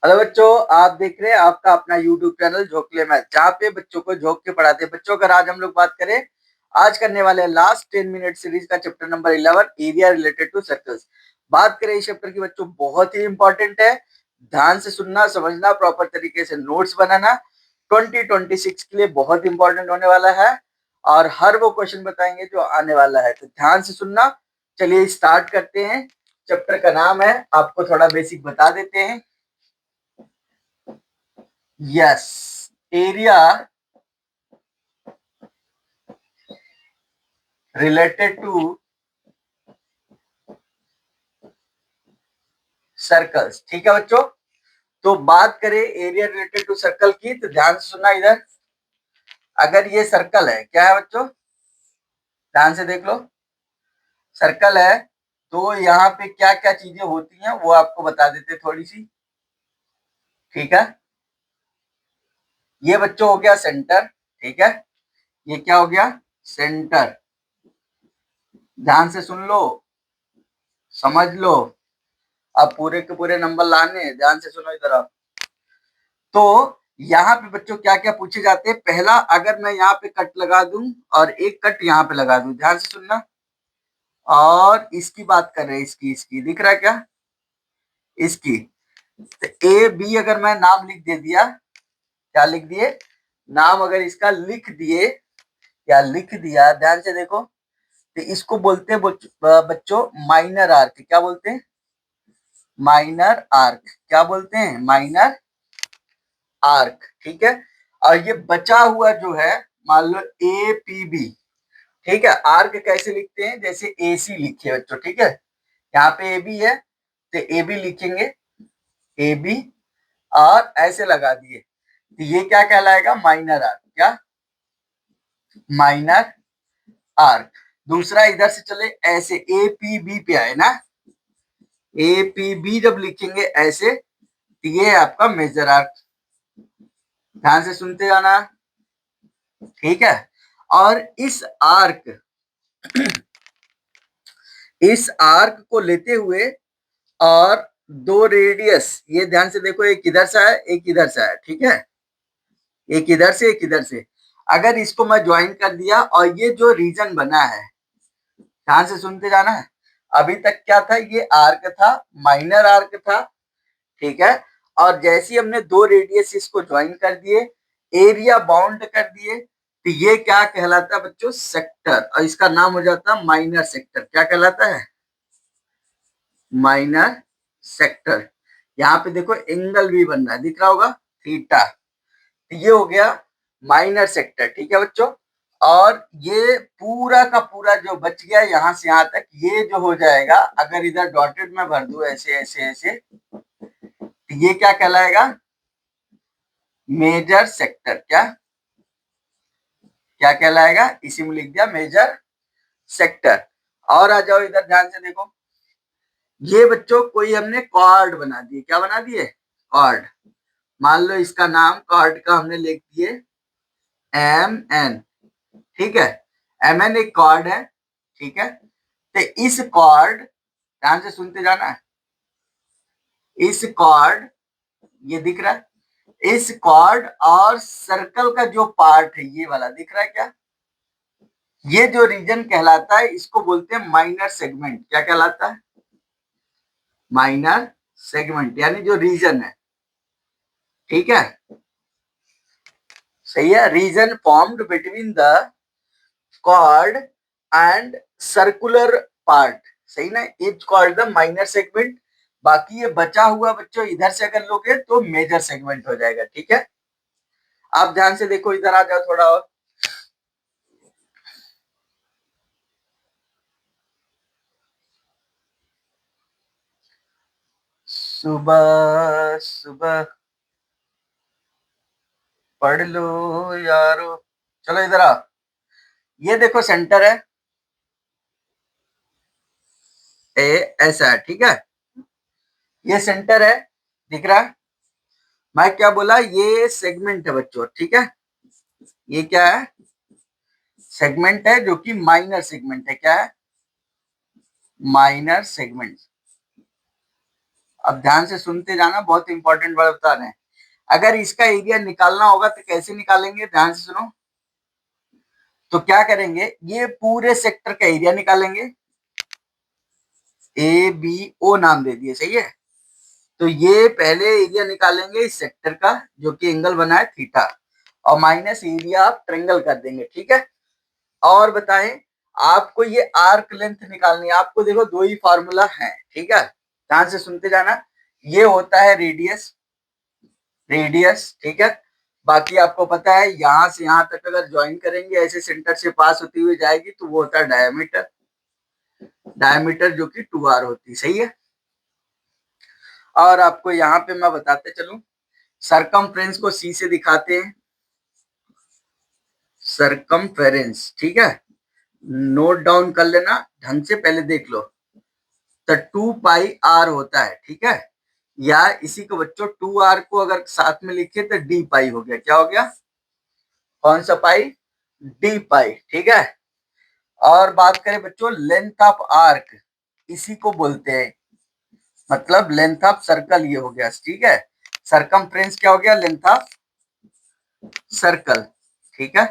Hello बच्चों, आप देख रहे हैं आपका अपना यूट्यूब चैनल झोंकले मैथ, जहाँ पे बच्चों को झोंक के पढ़ाते हैं। बच्चों अगर आज हम लोग बात करें, आज करने वाले हैं लास्ट 10 मिनट सीरीज का chapter number 11 area related to circles. बात करें इस चैप्टर की बच्चों, बहुत ही इंपॉर्टेंट है। ध्यान से सुनना, समझना, प्रॉपर तरीके से नोट्स बनाना। 2026 के लिए बहुत इंपॉर्टेंट होने वाला है और हर वो क्वेश्चन बताएंगे जो आने वाला है, तो ध्यान से सुनना। चलिए स्टार्ट करते हैं। चैप्टर का नाम है, आपको थोड़ा बेसिक बता देते हैं। Yes, area related to circles. ठीक है बच्चों, तो बात करें एरिया रिलेटेड टू सर्कल की, तो ध्यान से सुनना। इधर अगर ये सर्कल है, क्या है बच्चों, ध्यान से देख लो। सर्कल है तो यहाँ पे क्या क्या चीजें होती हैं वो आपको बता देते थोड़ी सी। ठीक है, ये बच्चों हो गया सेंटर। ठीक है, ये क्या हो गया, सेंटर। ध्यान से सुन लो, समझ लो। अब पूरे के पूरे नंबर लाने, ध्यान से सुनो इधर आप। तो यहाँ पे बच्चों क्या क्या पूछे जाते हैं। पहला, अगर मैं यहाँ पे कट लगा दूं और एक कट यहाँ पे लगा दूं, ध्यान से सुनना। और इसकी बात कर रहे हैं, इसकी दिख रहा है क्या, इसकी। तो ए बी अगर मैं नाम लिख दे दिया, क्या लिख दिए, नाम अगर इसका लिख दिए, क्या लिख दिया, ध्यान से देखो। तो इसको बोलते हैं बच्चों माइनर आर्क। क्या बोलते हैं, माइनर आर्क। क्या बोलते हैं, माइनर आर्क। ठीक है, और ये बचा हुआ जो है, मान लो ए पी बी। ठीक है, आर्क कैसे लिखते हैं, जैसे ए सी लिखे बच्चों। ठीक है, यहाँ पे ए बी है तो ए बी लिखेंगे, ए बी, और ऐसे लगा दिए, तो ये क्या कहलाएगा, माइनर आर्क। क्या, माइनर आर्क। दूसरा, इधर से चले ऐसे ए पी बी पे आए ना, ए पी बी जब लिखेंगे ऐसे, तो ये है आपका मेजर आर्क। ध्यान से सुनते जाना। ठीक है, और इस आर्क को लेते हुए और दो रेडियस, ये ध्यान से देखो, एक इधर से है एक इधर से है। ठीक है, एक इधर से एक इधर से, अगर इसको मैं ज्वाइन कर दिया और ये जो रीजन बना है, ध्यान से सुनते जाना है। अभी तक क्या था, ये आर्क था, माइनर आर्क था। ठीक है, और जैसे ही हमने दो रेडियस इसको ज्वाइन कर दिए, एरिया बाउंड कर दिए, तो ये क्या कहलाता है बच्चों, सेक्टर। और इसका नाम हो जाता है माइनर सेक्टर। क्या कहलाता है, माइनर सेक्टर। यहाँ पे देखो एंगल भी बन रहा है, दिख रहा होगा, थीटा। ये हो गया माइनर सेक्टर। ठीक है बच्चों, और ये पूरा का पूरा जो बच गया यहाँ से यहाँ तक, ये जो हो जाएगा, अगर इधर डॉटेड में भर दूं ऐसे ऐसे ऐसे, तो ये क्या कहलाएगा, मेजर सेक्टर। क्या क्या कहलाएगा, इसी में लिख दिया मेजर सेक्टर। और आ जाओ इधर, ध्यान से देखो। ये बच्चों कोई हमने कॉर्ड बना दिए, क्या बना दिए, कॉर्ड। मान लो इसका नाम कॉर्ड का हमने लिख दिए एम एन। ठीक है, एम एन एक कॉर्ड है। ठीक है, तो इस कॉर्ड, ध्यान से सुनते जाना है, इस कॉर्ड, ये दिख रहा है, इस कॉर्ड और सर्कल का जो पार्ट है, ये वाला दिख रहा है क्या, ये जो रीजन कहलाता है, इसको बोलते हैं माइनर सेगमेंट। क्या कहलाता है, माइनर सेगमेंट, यानी जो रीजन है। ठीक है, सही है, region formed between the chord and circular part. सही ना, is called the minor segment. बाकी ये बचा हुआ बच्चों इधर से अगर लोगे तो मेजर सेगमेंट हो जाएगा। ठीक है, आप ध्यान से देखो, इधर आ जाओ थोड़ा और। सुबह सुबह पढ़ लो यारो। चलो इधर आओ, ये देखो सेंटर है, ऐसा है। ठीक है, ये सेंटर है, दिख रहा है। मैं क्या बोला, ये सेगमेंट है बच्चों। ठीक है, ये क्या है, सेगमेंट है, जो कि माइनर सेगमेंट है। क्या है, माइनर सेगमेंट। अब ध्यान से सुनते जाना, बहुत इंपॉर्टेंट वर्ड बता रहे हैं। अगर इसका एरिया निकालना होगा तो कैसे निकालेंगे, ध्यान से सुनो। तो क्या करेंगे, ये पूरे सेक्टर का एरिया निकालेंगे, ए बी ओ नाम दे दिए, सही है। तो ये पहले एरिया निकालेंगे इस सेक्टर का जो कि एंगल बना है थीटा, और माइनस एरिया आप ट्रायंगल कर देंगे, ठीक है। और बताएं, आपको ये आर्क लेंथ निकालनी है। आपको देखो दो ही फार्मूला है, ठीक है, ध्यान से सुनते जाना। ये होता है रेडियस, रेडियस, ठीक है। बाकी आपको पता है यहां से यहां तक अगर ज्वाइन करेंगे ऐसे सेंटर से पास होती हुई जाएगी तो वो होता है डायमीटर, डायमीटर जो कि 2r होती है, सही है। और आपको यहाँ पे मैं बताते चलूं, सरकमफ्रेंस को सी से दिखाते हैं, सरकमफेरेंस, ठीक है। नोट डाउन कर लेना ढंग से, पहले देख लो। तो 2πr होता है, ठीक है। या इसी को बच्चों 2r को अगर साथ में लिखे तो डी पाई हो गया। क्या हो गया, कौन सा पाई, डी पाई, ठीक है। और बात करें बच्चों लेंथ ऑफ आर्क, इसी को बोलते हैं, मतलब लेंथ ऑफ सर्कल ये हो गया, ठीक है। सरकमफ्रेंस क्या हो गया, लेंथ ऑफ सर्कल, ठीक है।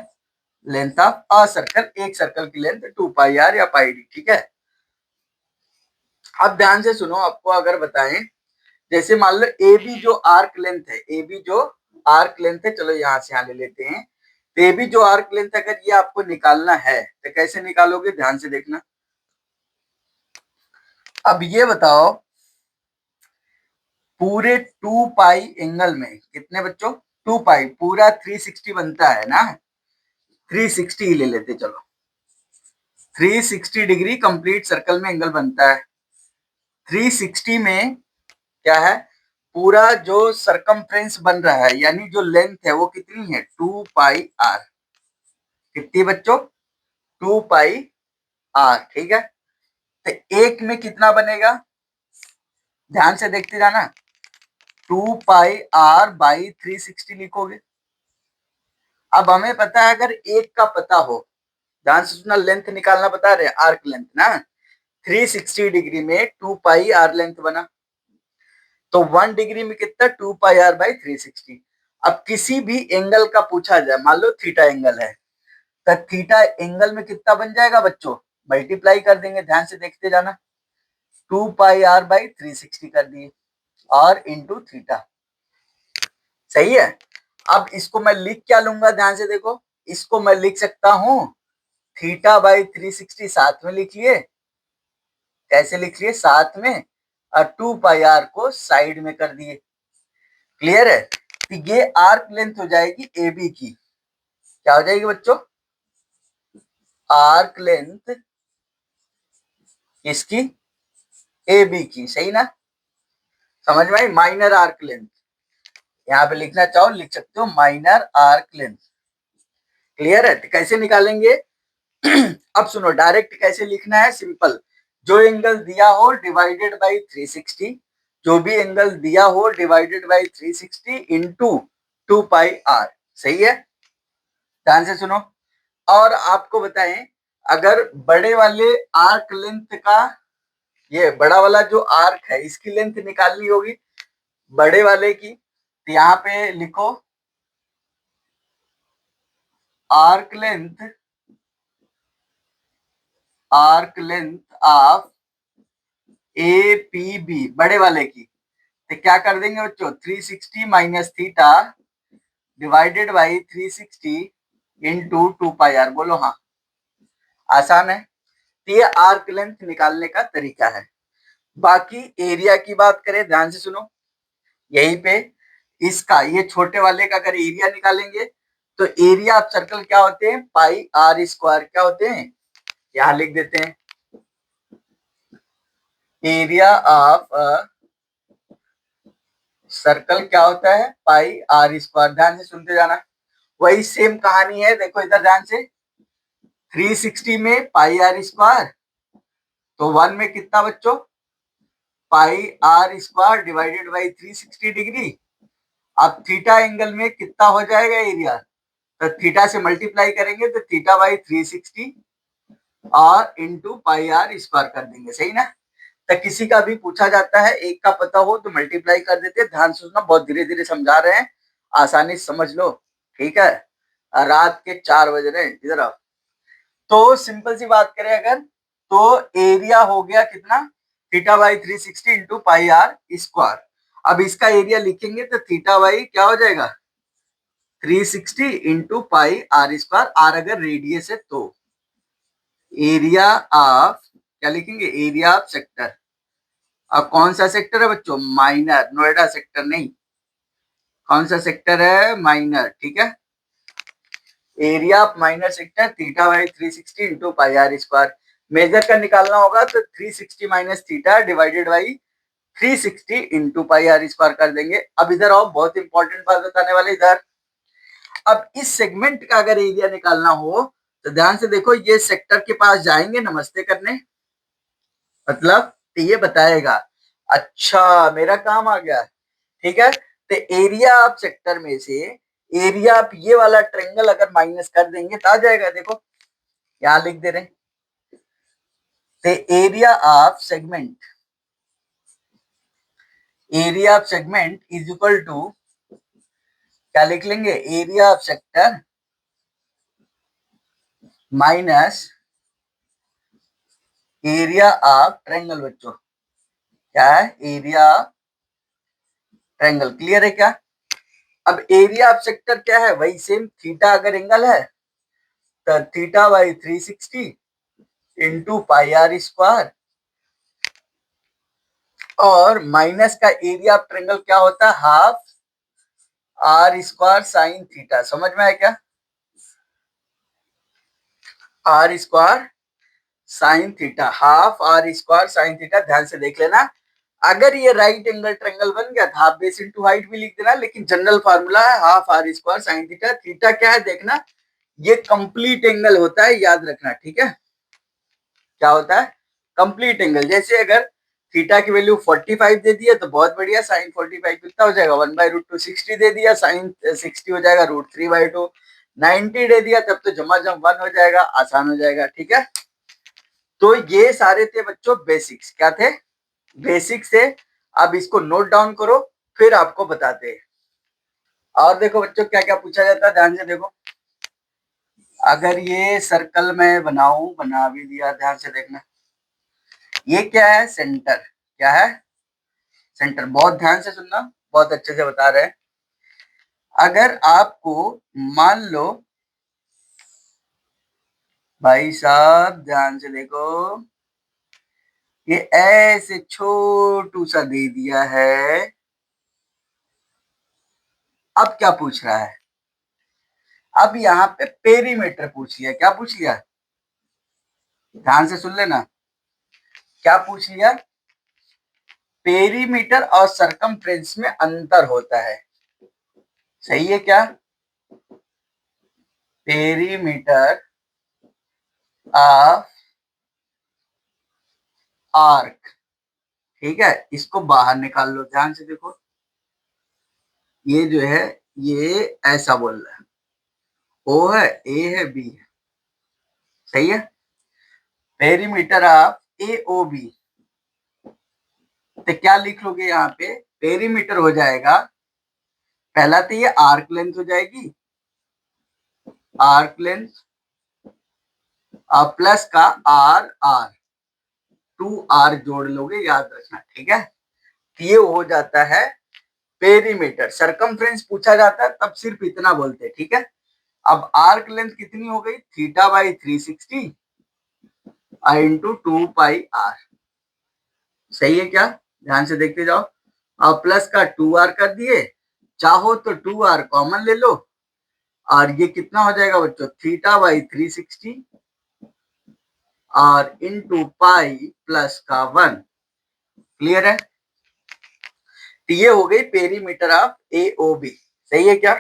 लेंथ ऑफ अ सर्कल, एक सर्कल की लेंथ 2πr या पाई डी, ठीक है। अब ध्यान से सुनो, आपको अगर बताएं, जैसे मान लो ए बी जो आर्क लेंथ है, ए बी जो आर्क लेंथ है, चलो यहां से यहां ले लेते हैं। तो ए बी जो आर्क लेंथ अगर ये आपको निकालना है तो कैसे निकालोगे, ध्यान से देखना। अब ये बताओ, पूरे 2π एंगल में कितने बच्चों, 2π पूरा 360 बनता है ना, 360 ले लेते चलो, 360 डिग्री कंप्लीट सर्कल में एंगल बनता है। 360 में क्या है, पूरा जो सरकमफ्रेंस बन रहा है यानी जो लेंथ है वो कितनी है, 2πr, कितनी बच्चों, 2πr, ठीक है। तो एक में कितना बनेगा, ध्यान से देखते जाना, 2πr बाई 360 लिखोगे। अब हमें पता है अगर एक का पता हो, ध्यान से सुनना, लेंथ निकालना बता रहे आर्क लेंथ ना, 360 डिग्री में 2πr लेंथ बना, तो 1 डिग्री में कितना, 2πr बाई 360। अब किसी भी एंगल का पूछा जाए, मान लो थीटा एंगल है, तो थीटा एंगल में कितना बन जाएगा बच्चों, मल्टीप्लाई कर देंगे, ध्यान से देखते जाना, 2πr बाई 360 कर दिए और इंटू थीटा, सही है। अब इसको मैं लिख क्या लूंगा, ध्यान से देखो, इसको मैं लिख सकता हूं थीटा बाई 360 साथ में लिख लिए, कैसे लिख लिए, साथ में, और 2πr को साइड में कर दिए, क्लियर है। तो ये आर्क लेंथ हो जाएगी ए बी की, क्या हो जाएगी बच्चों, आर्क लेंथ इसकी ए बी की, सही ना, समझ में आई, माइनर आर्क लेंथ, यहाँ पे लिखना चाहो लिख सकते हो, माइनर आर्क लेंथ, क्लियर है। तो कैसे निकालेंगे अब सुनो, डायरेक्ट कैसे लिखना है, सिंपल, जो एंगल दिया हो डिवाइडेड बाई 360, जो भी एंगल दिया हो डिवाइडेड बाई 360 इंटू 2πr, सही है, ध्यान से सुनो। और आपको बताएं, अगर बड़े वाले आर्क लेंथ का, ये बड़ा वाला जो आर्क है इसकी लेंथ निकालनी होगी बड़े वाले की, तो यहाँ पे लिखो arc length, arc length of A P B, बड़े वाले की, तो क्या कर देंगे बच्चों, 360 minus theta divided by 360 into 2πr, बोलो हाँ, आसान है। तो ये आर्क लेंथ निकालने का तरीका है। बाकी एरिया की बात करें, ध्यान से सुनो, यहीं पे इसका, ये छोटे वाले का अगर एरिया निकालेंगे तो एरिया ऑफ सर्कल क्या होते हैं, पाई आर स्क्वायर, क्या होते हैं, यहां लिख देते हैं, एरिया ऑफ सर्कल क्या होता है, पाई आर स्क्वायर, ध्यान से सुनते जाना। वही सेम कहानी है, देखो इधर ध्यान से, 360 में पाई आर स्क्वायर, तो 1 में कितना बच्चों, pi R square divided by 360 degree. अब थीटा एंगल में कितना हो जाएगा एरिया, तो थीटा से मल्टीप्लाई करेंगे तो थीटा बाई 360 और इंटू पाई आर स्क्वायर कर देंगे, सही ना। तो किसी का भी पूछा जाता है, एक का पता हो तो मल्टीप्लाई कर देते हैं। ध्यान से सुनना, बहुत धीरे धीरे समझा रहे हैं, आसानी से समझ लो, ठीक है। रात के 4 बज रहे हैं, इधर आओ। तो सिंपल सी बात करें अगर, तो एरिया हो गया कितना, theta by 360 into pi R square. अब इसका एरिया लिखेंगे तो थीटा बाई क्या हो जाएगा, 360 into pi R square. R अगर रेडियस है तो एरिया ऑफ, क्या लिखेंगे, एरिया ऑफ सेक्टर। अब कौन सा सेक्टर है बच्चों, माइनर, नोएडा सेक्टर नहीं, कौन सा सेक्टर है, माइनर, ठीक है। Area of minor sector theta by 360 into pi R square. Major का निकालना होगा तो 360 minus theta divided by 360 into pi R square कर देंगे। अब इधर आओ, बहुत इंपॉर्टेंट बात बताने वाले इधर। अब इस सेगमेंट का अगर एरिया निकालना हो तो ध्यान से देखो, ये सेक्टर के पास जाएंगे नमस्ते करने, मतलब तो ये बताएगा अच्छा मेरा काम आ गया, ठीक है। तो एरिया ऑफ सेक्टर में से एरिया ऑफ ये वाला ट्रायंगल अगर माइनस कर देंगे तो आ जाएगा, देखो यहां लिख दे रहे हैं। तो area of segment is equal to, क्या लिख लेंगे, area of sector minus area of triangle. बच्चों क्या है, एरिया ट्रायंगल, क्लियर है क्या। अब एरिया ऑफ सेक्टर क्या है, वही सेम, थीटा अगर एंगल है तो theta by 360 into pi R square, और माइनस का एरिया ऑफ ट्रायंगल क्या होता है, half R square sine theta. समझ में आया क्या, R square sine theta, half R square sine theta. ध्यान से देख लेना, अगर ये राइट एंगल ट्रायंगल बन गया तो हाफ बेस इनटू हाइट भी लिख देना, लेकिन जनरल फार्मूला है half R square sine theta. Theta क्या है देखना, ये कंप्लीट एंगल होता है, याद रखना, ठीक है। क्या होता है, कंप्लीट एंगल। जैसे अगर थीटा की वैल्यू 45 दे दिया तो बहुत बढ़िया, साइन 45 कितना हो जाएगा, 1/√2 60 दे दिया, साइन 60 हो जाएगा √3/2। 90 दे दिया तब तो जमा जम 1 हो जाएगा, आसान हो जाएगा, ठीक है। तो ये सारे थे बच्चों बेसिक्स, क्या थे, बेसिक्स थे। अब इसको नोट डाउन करो, फिर आपको बताते हैं। और देखो बच्चों क्या क्या पूछा जाता है, ध्यान से देखो। अगर ये सर्कल में बनाऊं, बना भी दिया, ध्यान से देखना, ये क्या है, सेंटर, क्या है, सेंटर। बहुत ध्यान से सुनना, बहुत अच्छे से बता रहे हैं। अगर आपको मान लो, भाई साहब ध्यान से देखो, ये ऐसे छोटू सा दे दिया है, अब क्या पूछ रहा है, अब यहाँ पे पेरीमीटर पूछ लिया, क्या पूछ लिया, ध्यान से सुन लेना, क्या पूछ लिया, पेरीमीटर और सरकमफ्रेंस में अंतर होता है, सही है क्या, पेरीमीटर ऑफ आर्क, ठीक है। इसको बाहर निकाल लो, ध्यान से देखो, ये जो है ये ऐसा बोल रहा है, ओ है, ए है, बी है, सही है। Perimeter of A O B, तो क्या लिख लोगे यहाँ पे, पेरीमीटर हो जाएगा, पहला तो ये आर्क लेंथ हो जाएगी, आर्क लेंथ प्लस का आर आर, 2r जोड़ लोगे, याद रखना, ठीक है। ये हो जाता है पेरीमीटर। सरकमफ्रेंस पूछा जाता है तब सिर्फ इतना बोलते हैं, ठीक है। अब आर्क लेंथ कितनी हो गई, theta by 360 into 2 pi R, सही है क्या, ध्यान से देखते जाओ। अब प्लस का 2r कर दिए, चाहो तो 2r कॉमन ले लो, और ये कितना हो जाएगा बच्चों, थीटा बाई 360 और इंटू पाई प्लस का 1, क्लियर है। तो ये हो गई perimeter of A O B, सही है क्या।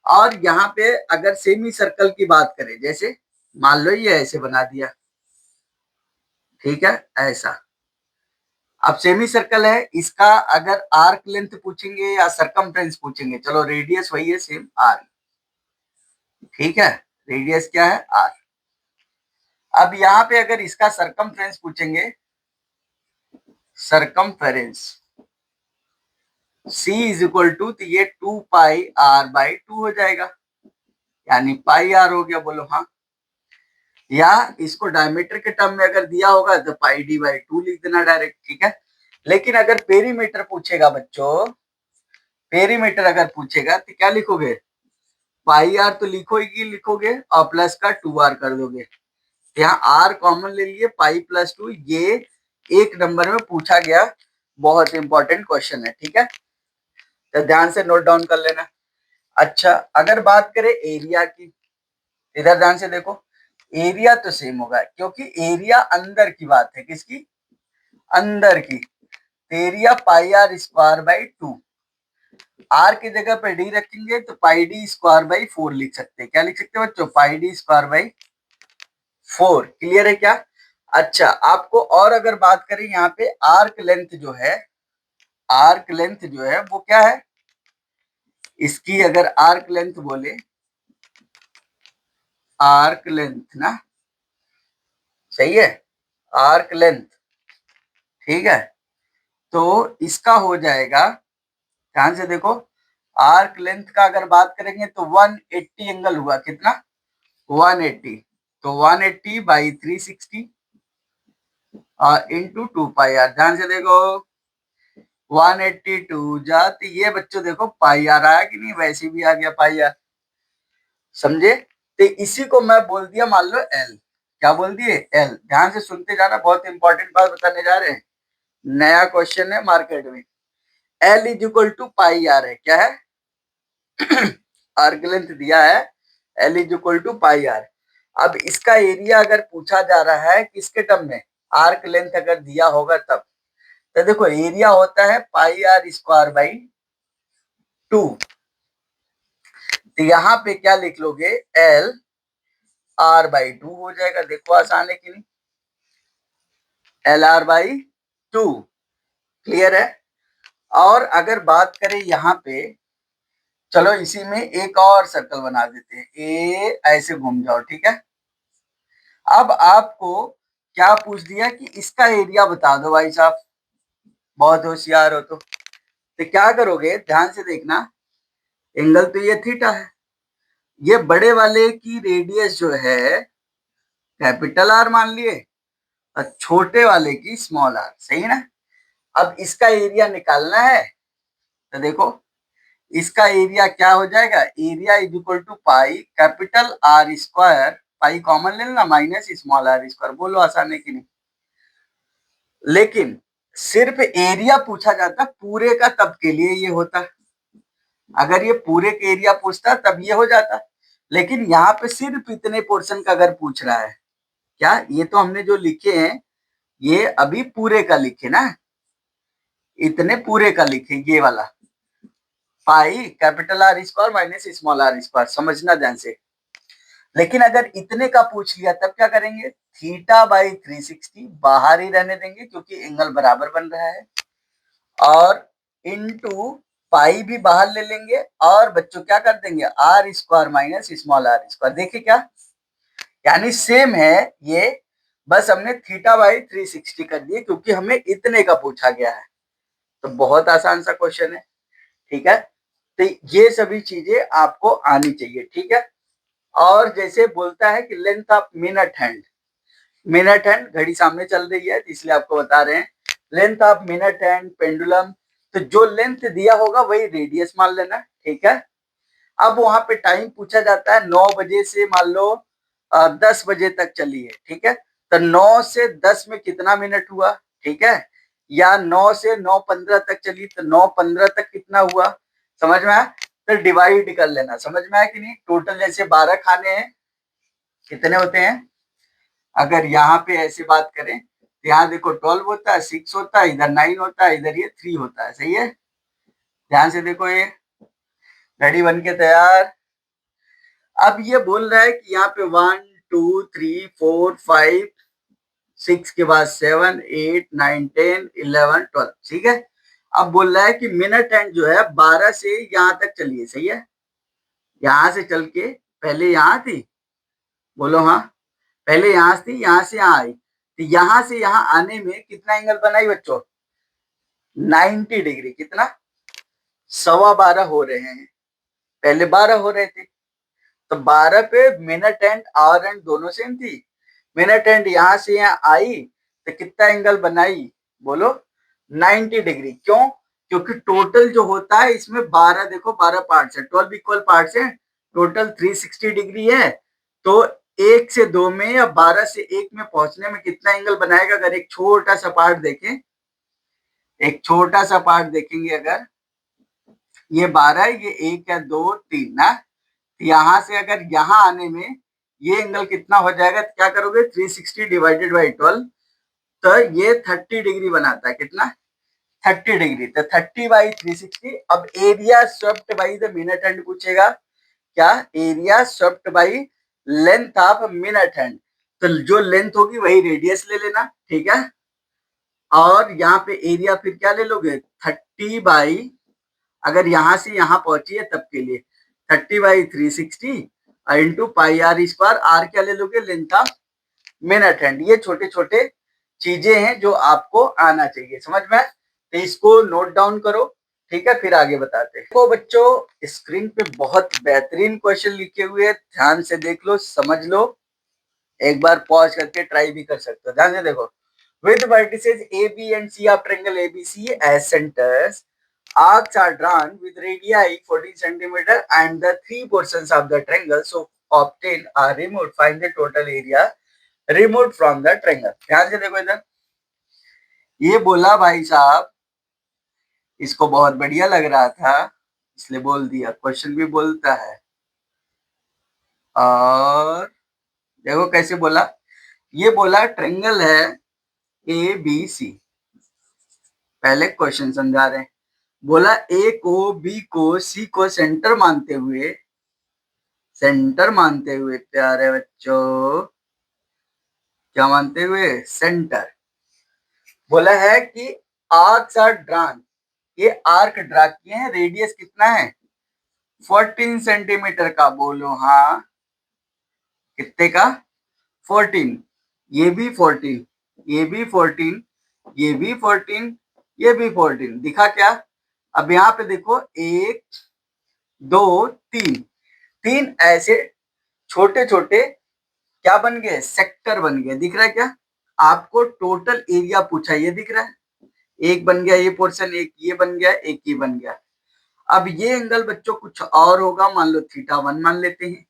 और यहाँ पे अगर सेमी सर्कल की बात करें, जैसे मान लो ये ऐसे बना दिया, ठीक है, ऐसा। अब सेमी सर्कल है, इसका अगर आर्क लेंथ पूछेंगे या सरकमफ्रेंस पूछेंगे, चलो रेडियस वही है सेम, आर, ठीक है, रेडियस क्या है, आर। अब यहाँ पे अगर इसका सरकमफ्रेंस पूछेंगे circumference C is equal to, तो ये 2πr/2 हो जाएगा, यानी पाई आर हो गया। बोलो हाँ। या इसको डायमीटर के टर्म में अगर दिया होगा तो πd/2 लिख देना डायरेक्ट, ठीक है। लेकिन अगर पेरीमीटर पूछेगा बच्चों, पेरीमीटर अगर पूछेगा तो क्या लिखोगे, पाई आर तो लिखोगे और प्लस का 2r कर दोगे। यहाँ आर कॉमन ले लिए, π+2, ये एक नंबर में पूछा गया बहुत इंपॉर्टेंट क्वेश्चन है, ठीक है। तो ध्यान से नोट डाउन कर लेना। अच्छा, अगर बात करें एरिया की, इधर ध्यान से देखो, एरिया तो सेम होगा क्योंकि एरिया अंदर की बात है, किसकी, अंदर की। एरिया πr²/2, आर की जगह पे डी रखेंगे तो πd²/4 लिख सकते हैं। क्या लिख सकते हैं बच्चों, πd²/4। क्लियर है क्या। अच्छा, आपको और अगर बात करें यहाँ पे आर्क लेंथ जो है, आर्क लेंथ जो है वो क्या है, इसकी अगर आर्क लेंथ बोले, आर्क लेंथ ना, सही है, आर्क लेंथ, ठीक है। तो इसका हो जाएगा, ध्यान से देखो, आर्क लेंथ का अगर बात करेंगे तो 180 एंगल हुआ, कितना, 180। तो 180/360 और इंटू 2πr। ध्यान से देखो, 182 जाती, ये बच्चों देखो पाई आर आया कि नहीं, वैसे भी आ गया पाई आर, समझे। तो इसी को मैं बोल दिया मान लो एल। क्या बोल दिए, एल। ध्यान से सुनते जाना, बहुत इंपॉर्टेंट बात बताने जा रहे हैं, नया क्वेश्चन है मार्केट में। L is equal to pi R है, क्या है, आर्क लेंथ दिया है, L is equal to pi R. अब इसका एरिया अगर पूछा जा रहा है किसके टर्म में, आर्क लेंथ अगर दिया होगा तब, तो देखो एरिया होता है πr²/2। तो यहाँ पे क्या लिख लोगे, एल r/2 हो जाएगा। देखो आसान है कि नहीं, LR/2। क्लियर है। और अगर बात करें यहाँ पे, चलो इसी में एक और सर्कल बना देते हैं, ए ऐसे घूम जाओ, ठीक है। अब आपको क्या पूछ दिया कि इसका एरिया बता दो भाई साहब, बहुत होशियार हो तो क्या करोगे, ध्यान से देखना, एंगल तो ये थीटा है, ये बड़े वाले की रेडियस जो है कैपिटल आर मान लिए और छोटे वाले की स्मॉल आर, सही है ना। अब इसका एरिया निकालना है, तो देखो इसका एरिया क्या हो जाएगा, area is equal to pi capital R square, pi common ले लेना, माइनस स्मॉल आर स्क्वायर। बोलो आसान है कि नहीं। लेकिन सिर्फ एरिया पूछा जाता पूरे का तब के लिए ये होता, अगर ये पूरे के एरिया पूछता तब ये हो जाता। लेकिन यहाँ पे सिर्फ इतने पोर्शन का अगर पूछ रहा है, क्या ये तो हमने जो लिखे हैं ये अभी पूरे का लिखे ना, इतने पूरे का लिखे, ये वाला pi capital R square minus small R square, समझना ध्यान से। लेकिन अगर इतने का पूछ लिया तब क्या करेंगे, θ/360 बाहर ही रहने देंगे क्योंकि एंगल बराबर बन रहा है, और इनटू पाई भी बाहर ले लेंगे, और बच्चों क्या कर देंगे, R square minus small R square. देखिए क्या, यानी सेम है ये, बस हमने θ/360 कर दिए क्योंकि हमें इतने का पूछा गया है। तो बहुत आसान सा क्वेश्चन है, ठीक है। तो ये सभी चीजें आपको आनी चाहिए, ठीक है। और जैसे बोलता है कि length of minute hand, minute hand घड़ी सामने चल रही है इसलिए आपको बता रहे हैं, length of minute hand pendulum, तो जो लेंथ दिया होगा वही रेडियस मान लेना, ठीक है। अब वहां पे टाइम पूछा जाता है 9 बजे से मान लो 10 बजे तक चली है, ठीक है। तो 9 से 10 में कितना मिनट हुआ, ठीक है। या 9 से 9:15 तक चली तो 9:15 तक कितना हुआ, समझ में आया। फिर डिवाइड कर लेना, समझ में आया कि नहीं। टोटल जैसे 12 खाने हैं, कितने होते हैं, अगर यहाँ पे ऐसे बात करें तो यहाँ देखो 12 होता है, 6 होता है, इधर 9 होता है, इधर ये 3 होता है, सही है। ध्यान से देखो, ये घड़ी बन के तैयार। अब ये बोल रहा है कि यहाँ पे 1 2 3 4 5 6 के बाद 7 8 9 10 11 12, ठीक है। अब बोल रहा है कि मिनट हैंड जो है 12 से यहाँ तक चलिए, सही है। यहाँ से चल के पहले यहाँ थी, बोलो हाँ, पहले यहाँ थी, यहाँ से यहाँ आई, तो यहाँ से यहाँ आने में कितना एंगल बनाई बच्चों, 90 डिग्री, कितना 12.25 हो रहे हैं, पहले 12 हो रहे थे। तो 12 पे मिनट एंड आवर एंड दोनों सेम थी। मिनट एंड यहां से यहाँ आई तो कितना एंगल बनाई, बोलो 90 डिग्री। क्यों? क्योंकि टोटल जो होता है इसमें 12, देखो 12 पार्ट्स है, 12 इक्वल पार्ट्स है, टोटल 360 डिग्री है। तो 1 से 2 में या 12 से 1 में पहुंचने में कितना एंगल बनाएगा? अगर एक छोटा सा पार्ट देखें, एक छोटा सा पार्ट देखेंगे, अगर ये 12, ये 1 या 2 3 ना, यहां से अगर यहां आने में ये एंगल कितना हो जाएगा, तो क्या करोगे, 360 डिवाइडेड बाई 12, तो ये 30 डिग्री बनाता है, कितना 30 डिग्री। तो 30/360। अब area swept by the minute hand पूछेगा, क्या area swept by length of minute hand, तो जो लेंथ होगी वही रेडियस ले लेना, ठीक है। और यहाँ पे एरिया फिर क्या ले लोगे, 30 बाई, अगर यहां से यहां पहुंची है तब के लिए 30/360 into pi R square, R क्या ले लोगे, लेंथ ऑफ मिनट हैंड। ये छोटे छोटे चीजें हैं जो आपको आना चाहिए समझ में, तो इसको नोट डाउन करो, ठीक है, फिर आगे बताते हैं। तो बच्चों स्क्रीन पे बहुत बेहतरीन क्वेश्चन लिखे हुए हैं, ध्यान से देख लो, समझ लो, एक बार पॉज करके ट्राई भी कर सकते हो, ध्यान से देखो। With vertices A, B and C of triangle ABC as centers, arcs are drawn with radii 14 centimeter and the three portions of the triangle so obtained are removed. Find the total area removed from the triangle. ध्यान से देखो इधर, ये बोला भाई साहब, इसको बहुत बढ़िया लग रहा था इसलिए बोल दिया, क्वेश्चन भी बोलता है। और देखो कैसे बोला, ये बोला ट्रायंगल है ए बी सी, पहले क्वेश्चन समझा रहे हैं। बोला ए को बी को सी को सेंटर मानते हुए, सेंटर मानते हुए प्यारे बच्चों, क्या मानते हुए, सेंटर। बोला है कि आर्क्स आर ड्रॉन, ये आर्क ड्रा किए हैं, रेडियस कितना है 14 सेंटीमीटर का, बोलो हाँ, कितने का 14, ये भी 14, ये भी 14, ये भी 14, ये भी 14, दिखा क्या? अब यहाँ पे देखो 1 2 3, तीन ऐसे छोटे छोटे क्या बन गए, सेक्टर बन गए, दिख रहा है क्या आपको? टोटल एरिया पूछा, ये दिख रहा है, एक बन गया ये पोर्शन, एक ये बन गया, एक ये बन गया। अब ये एंगल बच्चों कुछ और होगा, मान लो θ1 मान लेते हैं,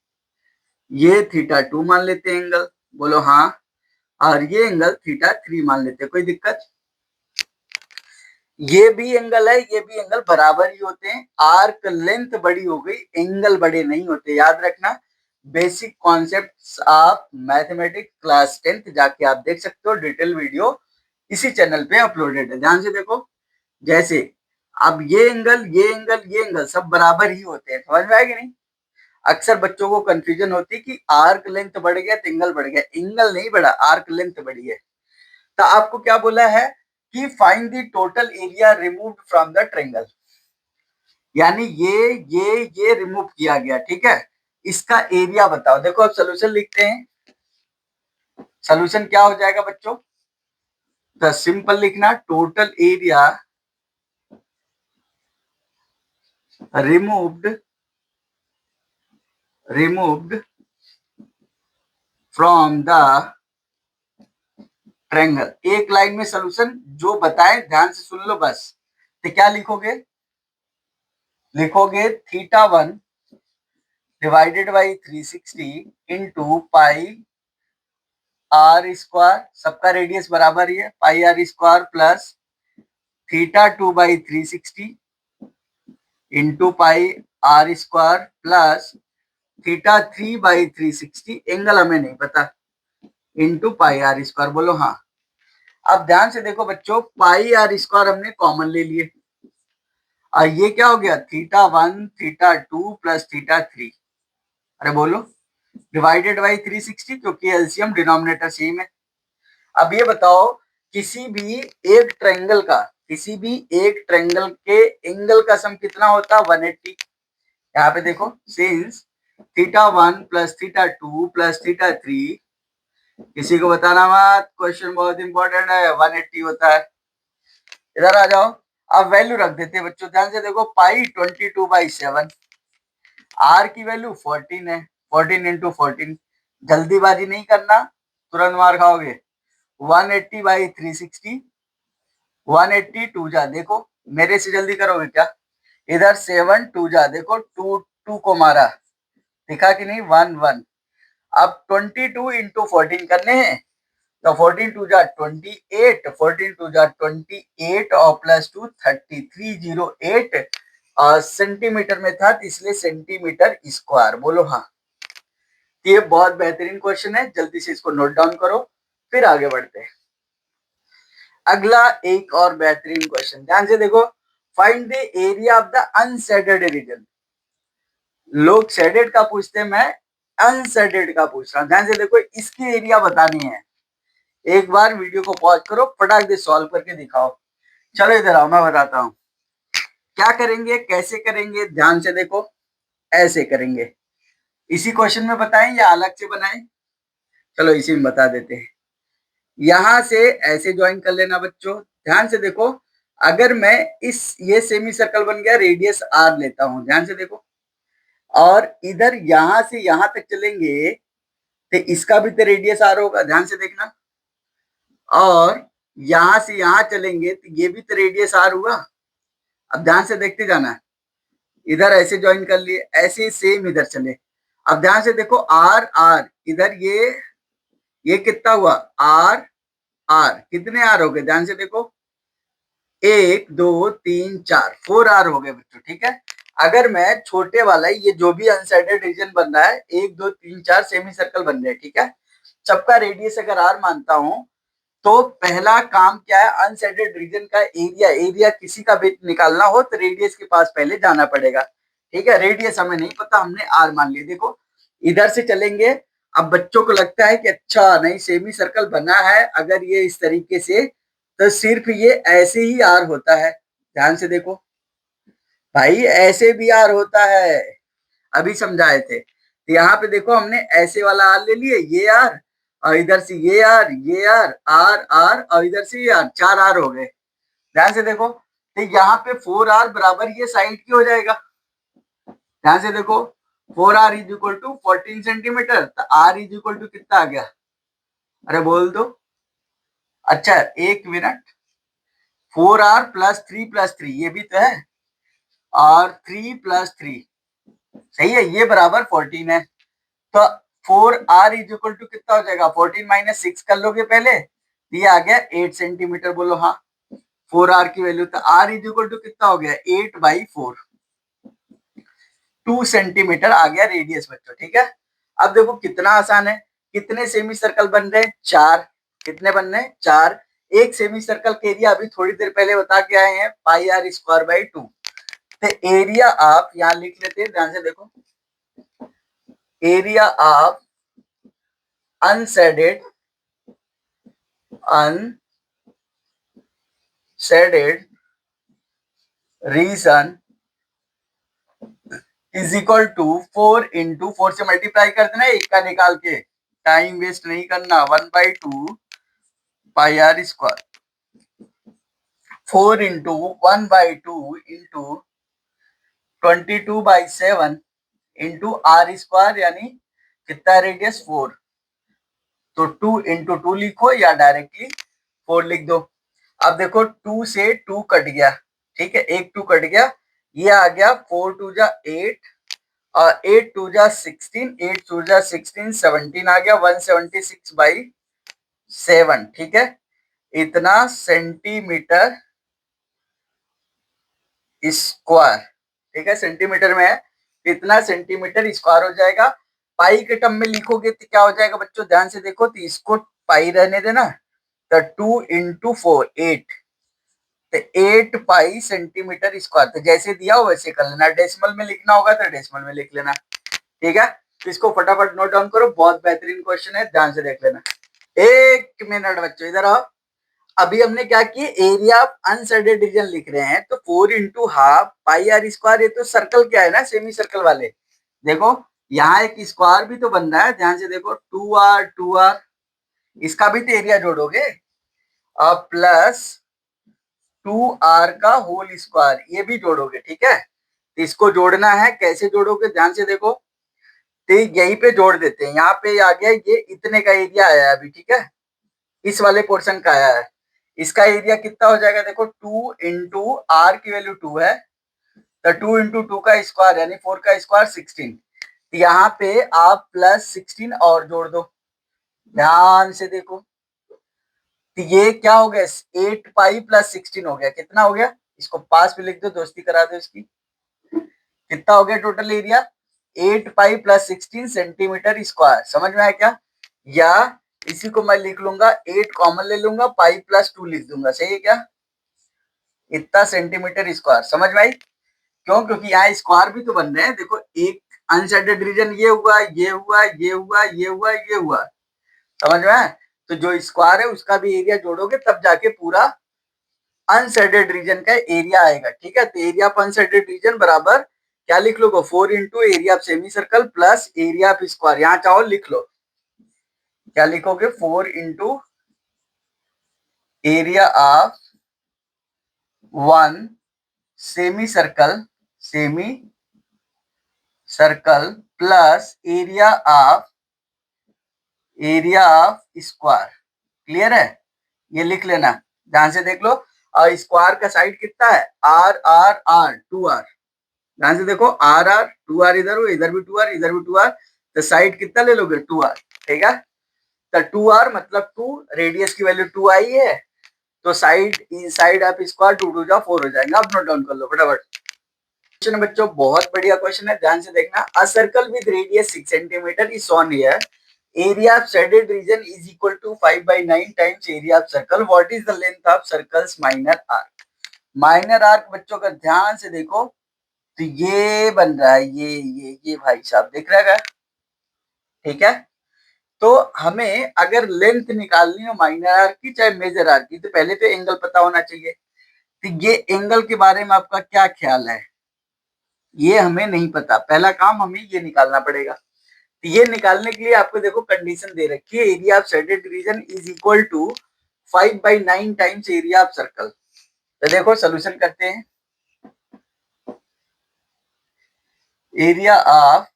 ये θ2 मान लेते हैं एंगल, बोलो हाँ, और ये एंगल θ3 मान लेते हैं, कोई दिक्कत? ये भी एंगल है, ये भी एंगल बराबर ही होते हैं, आर्क लेंथ बड़ी हो गई, एंगल बड़े नहीं होते, याद रखना। Basic concepts of mathematics class 10th जाके आप देख सकते हो, डिटेल वीडियो इसी चैनल पे अपलोडेड है, ध्यान से देखो। जैसे अब ये एंगल, ये एंगल, ये एंगल सब बराबर ही होते हैं, समझ में आएगी नहीं? अक्सर बच्चों को कंफ्यूजन होती है कि आर्क लेंथ बढ़ गया तो एंगल बढ़ गया, एंगल नहीं बढ़ा, आर्क लेंथ बढ़ी है। तो आपको क्या बोला है कि find the total area removed from the triangle, यानी ये रिमूव किया गया, ठीक है, इसका एरिया बताओ। देखो अब सोल्यूशन लिखते हैं, सोल्यूशन क्या हो जाएगा बच्चों? तो सिंपल लिखना, total area removed from the triangle. एक लाइन में सोल्यूशन जो बताए ध्यान से सुन लो बस। तो क्या लिखोगे, लिखोगे θ1 divided by 360 into pi R square, सबका रेडियस बराबर ही है, pi R square plus θ2/360 into pi R square plus θ3/360, angle हमें नहीं पता, इंटू पाई आर स्क्वायर, बोलो हाँ। अब ध्यान से देखो बच्चों, पाई आर स्क्वायर हमने कॉमन ले लिए, और ये क्या हो गया θ1 θ2 प्लस θ3, अरे बोलो डिवाइडेड बाई 360, क्योंकि एलसीएम डिनोमिनेटर सेम है। अब ये बताओ, किसी भी एक ट्रायंगल का, किसी भी एक ट्रायंगल के एंगल का सम कितना होता है 180। यहाँ पे देखो, सिंस θ1 प्लस θ2 प्लस θ3, किसी को बताना मत, क्वेश्चन बहुत इंपॉर्टेंट है, 180 होता है। इधर आ जाओ, अब वैल्यू रख देते हैं बच्चों, ध्यान से देखो, पाई 22/7, आर की वैल्यू 14 है, 14 इंटू 14, जल्दीबाजी नहीं करना, तुरंत मार खाओगे। 180/360, 180 टू जा, देखो मेरे से जल्दी करोगे क्या, इधर 7 टू जा, देखो टू टू को मारा, दिखा कि नहीं, 1 1। अब 22 इंटू 14 करने हैं, तो 14 टू जा 28, 14 टू जा 28 और प्लस 2 3308 सेंटीमीटर में था, इसलिए सेंटीमीटर स्क्वायर, बोलो हाँ। ये बहुत बेहतरीन क्वेश्चन है, जल्दी से इसको नोट डाउन करो, फिर आगे बढ़ते हैं। अगला एक और बेहतरीन क्वेश्चन, ध्यान से देखो, find the area of the unshaded region. लोग शेडेड का पूछते हैं, मैं अनशेडेड का पूछ रहा हूं। ध्यान से देखो, इसकी एरिया बतानी है, एक बार वीडियो को पॉज करो, फटाक से सॉल्व करके दिखाओ। चलो इधर आओ, मैं बताता हूँ क्या करेंगे, कैसे करेंगे। ध्यान से देखो, ऐसे करेंगे, इसी क्वेश्चन में बताएं या अलग से बनाएं, चलो इसी में बता देते हैं। यहां से ऐसे ज्वाइन कर लेना बच्चों, ध्यान से देखो, अगर मैं इस ये सेमी सर्कल बन गया, रेडियस आर लेता हूं, ध्यान से देखो, और इधर यहां से यहां तक चलेंगे तो इसका भी तो रेडियस आर होगा, ध्यान से देखना, और यहां से यहां चलेंगे तो ये भी तो रेडियस आर हुआ। अब ध्यान से देखते जाना, इधर ऐसे ज्वाइन कर लिए, ऐसे सेम इधर चले। अब ध्यान से देखो, आर आर इधर, ये कितना हुआ, आर आर, कितने आर हो गए, ध्यान से देखो, 1 2 3 4, 4 आर हो गए बच्चों, ठीक है। अगर मैं छोटे वाला, ये जो भी अनसाइडेड रीजन बन रहा है, 1 2 3 4 सेमी सर्कल बन रहे हैं, ठीक है, सबका रेडियस अगर आर मानता हूं, तो पहला काम क्या है, अनसेटेड रीजन का एरिया, एरिया किसी का भी निकालना हो तो रेडियस के पास पहले जाना पड़ेगा, ठीक है। रेडियस हमें नहीं पता, हमने आर मान लिया। देखो इधर से चलेंगे, अब बच्चों को लगता है कि अच्छा नहीं, सेमी सर्कल बना है अगर ये इस तरीके से, तो सिर्फ ये ऐसे ही आर होता है। ध्यान से देखो भाई, ऐसे भी आर होता है, अभी समझाए थे। तो यहाँ पे देखो, हमने ऐसे वाला आर ले लिए, ये आर, और इधर से ये आर, ये आर, आर आर, और इधर से ये आर, 4 आर हो गए। ध्यान से देखो, तो यहाँ पे 4 आर बराबर ये साइड की हो जाएगा। ध्यान से देखो, 4 R is equal to 14 centimetre, तो आर इज इक्वल टू कितना आ गया, अरे बोल दो। अच्छा एक मिनट, 4 आर प्लस 3 ये भी तो है, और 3 + 3, सही है, ये बराबर 14 है। तो 4 आर इज इक्वल टू कितना हो जाएगा, 14 - 6 कर लोगे पहले, ये आ गया 8 सेंटीमीटर, बोलो हाँ। 4 आर की वैल्यू, तो आर इज इक्वल टू कितना हो गया, 8/4, 2 सेंटीमीटर आ गया रेडियस बच्चों, ठीक है। अब देखो कितना आसान है, कितने सेमी सर्कल बन रहे हैं, 4, कितने बन रहे हैं, 4। एक सेमी सर्कल के एरिया अभी थोड़ी देर पहले बता के आए हैं, πr²/2। तो एरिया आप यहाँ लिख लेते हैं, ध्यान से देखो, area of unshaded region is equal to 4 से मल्टीप्लाई कर देना, एक का निकाल के, टाइम वेस्ट नहीं करना, 1/2 πr², 4 into 1/2 into 22/7 into r², यानी कितना रेडियस 4, तो 2 इंटू 2 लिखो या डायरेक्टली 4 लिख दो। अब देखो 2 से 2 कट गया, ठीक है, एक 2 कट गया, ये आ गया 4 2 जा 8, और 8 2 जा 16, 8 2 जा 16, 17 आ गया, 176/7, ठीक है, इतना सेंटीमीटर स्क्वायर, ठीक है, सेंटीमीटर में है, इतना सेंटीमीटर स्क्वायर हो जाएगा। पाई के टर्म में लिखोगे तो क्या हो जाएगा बच्चों, ध्यान से देखो, तो इसको पाई रहने देना, तो 2 इंटू 4 8, तो 8 पाई सेंटीमीटर स्क्वायर, तो जैसे दिया हो वैसे कर लेना, डेसिमल में लिखना होगा तो डेसिमल में लिख लेना, ठीक है। तो इसको फटाफट नोट डाउन करो, बहुत बेहतरीन क्वेश्चन है, ध्यान से देख लेना। एक मिनट बच्चों, इधर आओ। अभी हमने क्या किया, एरिया ऑफ अनशेडेड रीजन लिख रहे हैं, तो 4 इंटू हाफ πr², ये तो सर्कल क्या है ना, सेमी सर्कल वाले, देखो यहाँ एक स्क्वायर भी तो बन रहा है, ध्यान से देखो, 2r, इसका भी तो एरिया जोड़ोगे, और प्लस 2r का होल स्क्वायर, ये भी जोड़ोगे, ठीक है। तो इसको जोड़ना है, कैसे जोड़ोगे ध्यान से देखो। तो यहीं पे जोड़ देते हैं, यहाँ पे आ गया, ये इतने का एरिया आया अभी, ठीक है, इस वाले पोर्शन का आया है। इसका एरिया कितना हो जाएगा, देखो 2 इंटू आर की वैल्यू 2 है, तो 2 इंटू 2 का स्क्वायर यानी 4 का स्क्वायर 16। यहाँ पे आप प्लस 16 और जोड़ दो, ध्यान से देखो। तो ये क्या हो गया, 8 पाई प्लस 16 हो गया, कितना हो गया, इसको पास में लिख दो, दोस्ती करा दो इसकी। कितना हो गया total area, 8 pi plus 16 centimetre square. समझ में आया क्या, या इसी को मैं लिख लूंगा, 8 कॉमन ले लूंगा, पाई प्लस 2 लिख दूंगा, सही है क्या, इतना सेंटीमीटर स्क्वायर। समझ में आई, क्यों, क्योंकि यहाँ स्क्वायर भी तो बन रहे हैं, देखो एक अनशेडेड रीजन ये हुआ, ये हुआ, ये हुआ, ये हुआ, ये हुआ, समझ में आया। तो जो स्क्वायर है उसका भी एरिया जोड़ोगे तब जाके पूरा अनशेडेड रीजन का एरिया आएगा, ठीक है। तो एरिया ऑफ अनशेडेड रीजन बराबर क्या लिख लोगे, 4 into area of semi circle plus area of square, यहाँ चाहो लिख लो, क्या लिखोगे, 4 into area of 1 semi circle, semi circle plus area of square. Clear है, ये लिख लेना, ध्यान से देख लो। और स्क्वायर का साइड कितना है, आर आर आर 2r, ध्यान से देखो, आर आर 2r, इधर भी 2r, इधर भी 2r, तो साइड कितना ले लोगे 2r, ठीक है। तो 2r मतलब 2, रेडियस की वैल्यू 2 आई है, तो साइड साइड ऑफ स्क्वायर 2 2 जा 4 हो जाएगा। अब नोट डाउन कर लो फटाफट। क्वेश्चन बच्चों बहुत बढ़िया क्वेश्चन है, ध्यान से देखना। A circle with radius 6 centimetre is shown here, area of shaded region is equal to 5/9 times area of circle, what is the length of circle's minor arc. Minor arc बच्चों का ध्यान से देखो, तो ये बन रहा है, ये भाई साहब दिख रहा है, ठीक है। तो हमें अगर लेंथ निकालनी हो माइनर आर्क की चाहे मेजर आर्क की, तो पहले तो एंगल पता होना चाहिए। तो ये एंगल के बारे में आपका क्या ख्याल है, ये हमें नहीं पता, पहला काम हमें ये निकालना पड़ेगा। तो ये निकालने के लिए आपको देखो कंडीशन दे रखी है, area of shaded region is equal to 5/9 times area of circle. तो देखो सोल्यूशन करते हैं, area of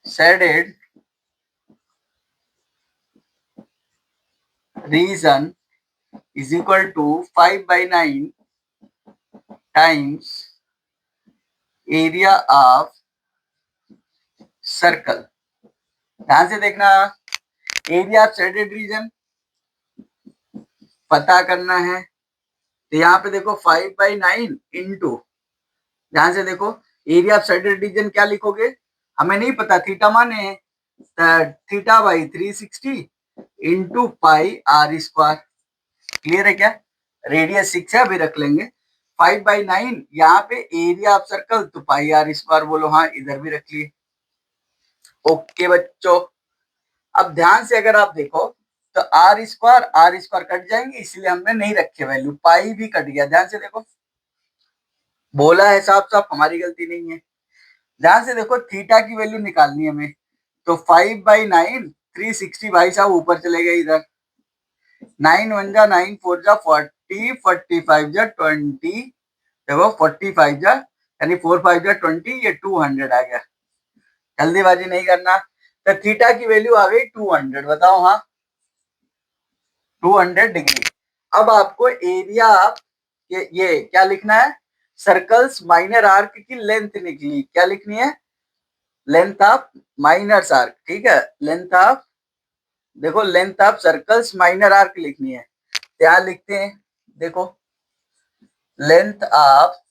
shaded region is equal to 5/9 times area of circle. ध्यान से देखना, एरिया ऑफ शेडेड रीजन पता करना है, तो यहाँ पे देखो 5/9 इंटू, ध्यान से देखो, एरिया ऑफ शेडेड रीजन क्या लिखोगे, हमें नहीं पता, थीटा माने हैं, theta by 360 into pi R square. Clear है क्या, रेडियस 6 है, अभी रख लेंगे, 5/9 यहाँ पे एरिया ऑफ सर्कल, तो पाई आर स्क्वायर बोलो, हाँ इधर भी रख लिए। ओके बच्चों, अब ध्यान से अगर आप देखो तो आर स्क्वायर कट जाएंगे, इसलिए हमने नहीं रखे वैल्यू, पाई भी कट गया, ध्यान से देखो, बोला है साफ साफ, हमारी गलती नहीं है। ध्यान से देखो, थीटा की वैल्यू निकालनी है हमें, तो 5/9 360 भाई साहब ऊपर चले गए इधर, 9 1 जा 9 4 जा 40 45 जा 20, देखो 45 जा यानी 4 5 जा 20, ये 200 आ गया। जल्दीबाजी नहीं करना, तो थीटा की वैल्यू आ गई 200, बताओ, हाँ 200 डिग्री। अब आपको एरिया, ये क्या लिखना है, सर्कल्स माइनर आर्क की लेंथ निकली, क्या लिखनी है, लेंथ ऑफ माइनर आर्क, ठीक है, लेंथ ऑफ, देखो length of circle's minor arc लिखनी है, क्या लिखते हैं, देखो लेंथ ऑफ,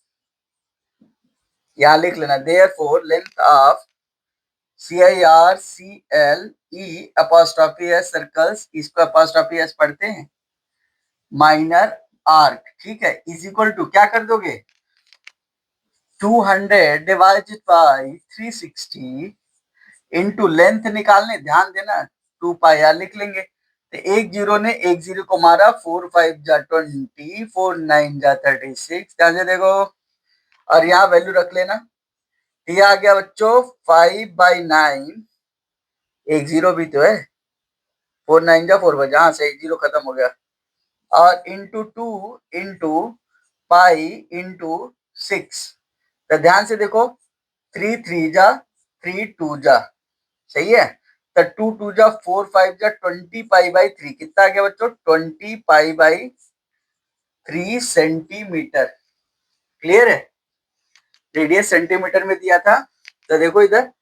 यहां लिख लेना, therefore length of CIRCLE' circles, इसको अपॉस्ट्रोफी एस पढ़ते हैं, माइनर आर्क, ठीक है, इज इक्वल टू क्या कर दोगे, 200 डिवाइडेड बाय 360 इनटू लेंथ निकालने, ध्यान देना 2 पाई आर लिख लेंगे, तो एक जीरो ने एक जीरो को मारा, 4 5 जा 20 4 9 जा 36, ध्यान से देखो, और यहाँ वैल्यू रख लेना, ये आ गया बच्चों 5/9, एक जीरो भी तो है, 4 9 जा 4 बजा, हाँ से एक जीरो खत्म हो गया, और इंटू 2 इंटू पाई इंटू 6। तो ध्यान से देखो, 3 3 जा 3 2 जा, सही है। तो 2 2 जा 4 5 जा 20 पाई बाई 3, कितना आ गया बच्चों? 20 पाई बाई 3 सेंटीमीटर। क्लियर है? रेडियस सेंटीमीटर में दिया था, तो देखो इधर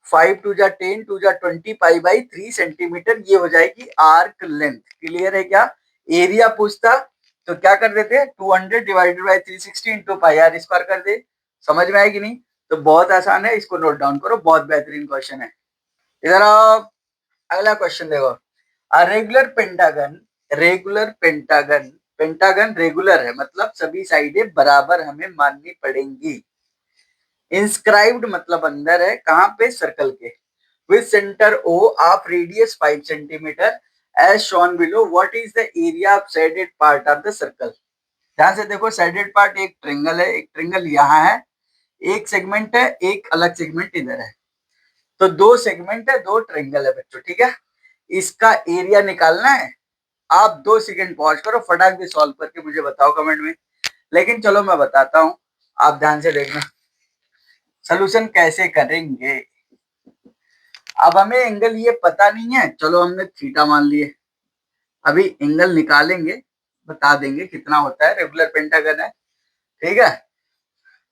5 2 जा 10 2 जा 20 पाई बाई 3 सेंटीमीटर, ये हो जाएगी आर्क लेंथ। क्लियर है क्या? एरिया पूछता तो क्या कर देते? 200 divided by 360 into pi R square कर दे। समझ में आएगी नहीं? तो बहुत आसान है, इसको नोट डाउन करो, बहुत बेहतरीन क्वेश्चन है। इधर आप अगला क्वेश्चन देखो, a regular pentagon, regular pentagon, pentagon regular है मतलब सभी साइडें बराबर हमें माननी पड़ेंगी। इंस्क्राइब्ड मतलब अंदर है, कहां पे? सर्कल के। With centre O of radius 5 centimetre as shown below, what is the area of shaded part of the circle. ध्यान से देखो, साइडेड पार्ट एक ट्रेंगल है, एक ट्रेंगल यहाँ है, एक सेगमेंट है, एक अलग सेगमेंट इधर है, तो दो सेगमेंट है, दो ट्रेंगल है बच्चों, ठीक है। इसका एरिया निकालना है। आप 2 सेकंड पॉज करो, फटाक से सॉल्व करके मुझे बताओ कमेंट में। लेकिन चलो मैं बताता हूँ, आप ध्यान से देखना सोल्यूशन कैसे करेंगे। अब हमें एंगल ये पता नहीं है, चलो हमने थीटा मान लिए, अभी एंगल निकालेंगे, बता देंगे कितना होता है, रेगुलर पेंटागन है, ठीक है।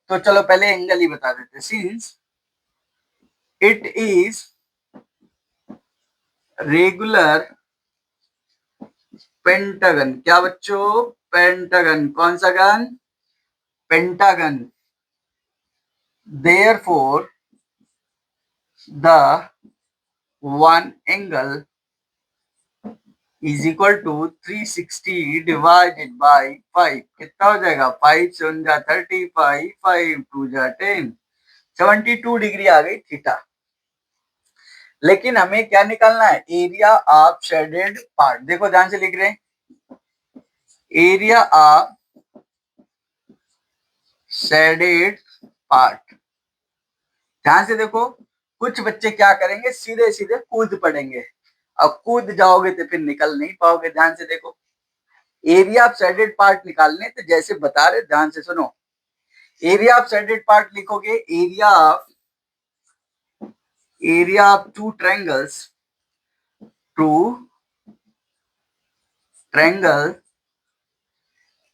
तो चलो पहले एंगल ही बता देते, since it is regular pentagon, क्या बच्चों? पेंटागन, कौन सा gun? Pentagon. Therefore the one angle is equal to 360 divided by 5, कितना हो जाएगा? 5 7 जा 35, 5 2 जा 10, 72 डिग्री आ गई थीटा। लेकिन हमें क्या निकालना है? Area of shaded part. देखो ध्यान से लिख रहे हैं, एरिया ऑफ शेडेड पार्ट। ध्यान से देखो, कुछ बच्चे क्या करेंगे, सीधे सीधे कूद पड़ेंगे, अब कूद जाओगे तो फिर निकल नहीं पाओगे। ध्यान से देखो, एरिया ऑफ शेडेड पार्ट निकालने तो जैसे बता रहे, ध्यान से सुनो। एरिया ऑफ शेडेड पार्ट लिखोगे, area of two triangle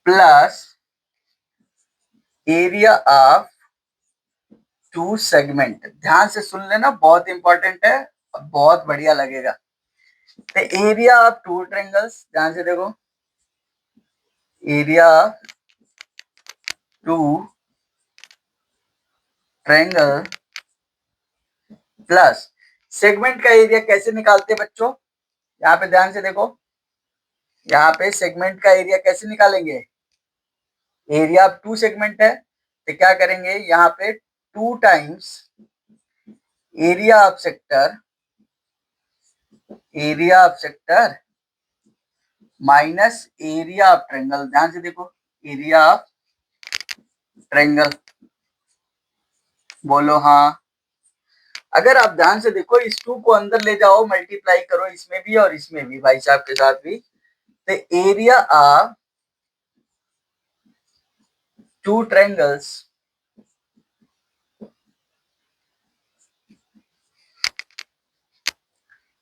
plus area of two segment. ध्यान से सुन लेना, बहुत इंपॉर्टेंट है, बहुत बढ़िया लगेगा। तो एरिया ऑफ टू ट्रायंगल्स, ध्यान से देखो, area two triangle plus segment का एरिया कैसे निकालते हैं बच्चों? यहाँ पे ध्यान से देखो, यहाँ पे सेगमेंट का एरिया कैसे निकालेंगे? एरिया ऑफ टू सेगमेंट है तो क्या करेंगे, यहाँ पे 2 times area of sector, area of sector minus area of triangle. ध्यान से देखो, एरिया ऑफ ट्रायंगल, बोलो हाँ। अगर आप ध्यान से देखो, इस 2 को अंदर ले जाओ, मल्टीप्लाई करो इसमें भी और इसमें भी, भाई साहब के साथ भी, तो area of two triangles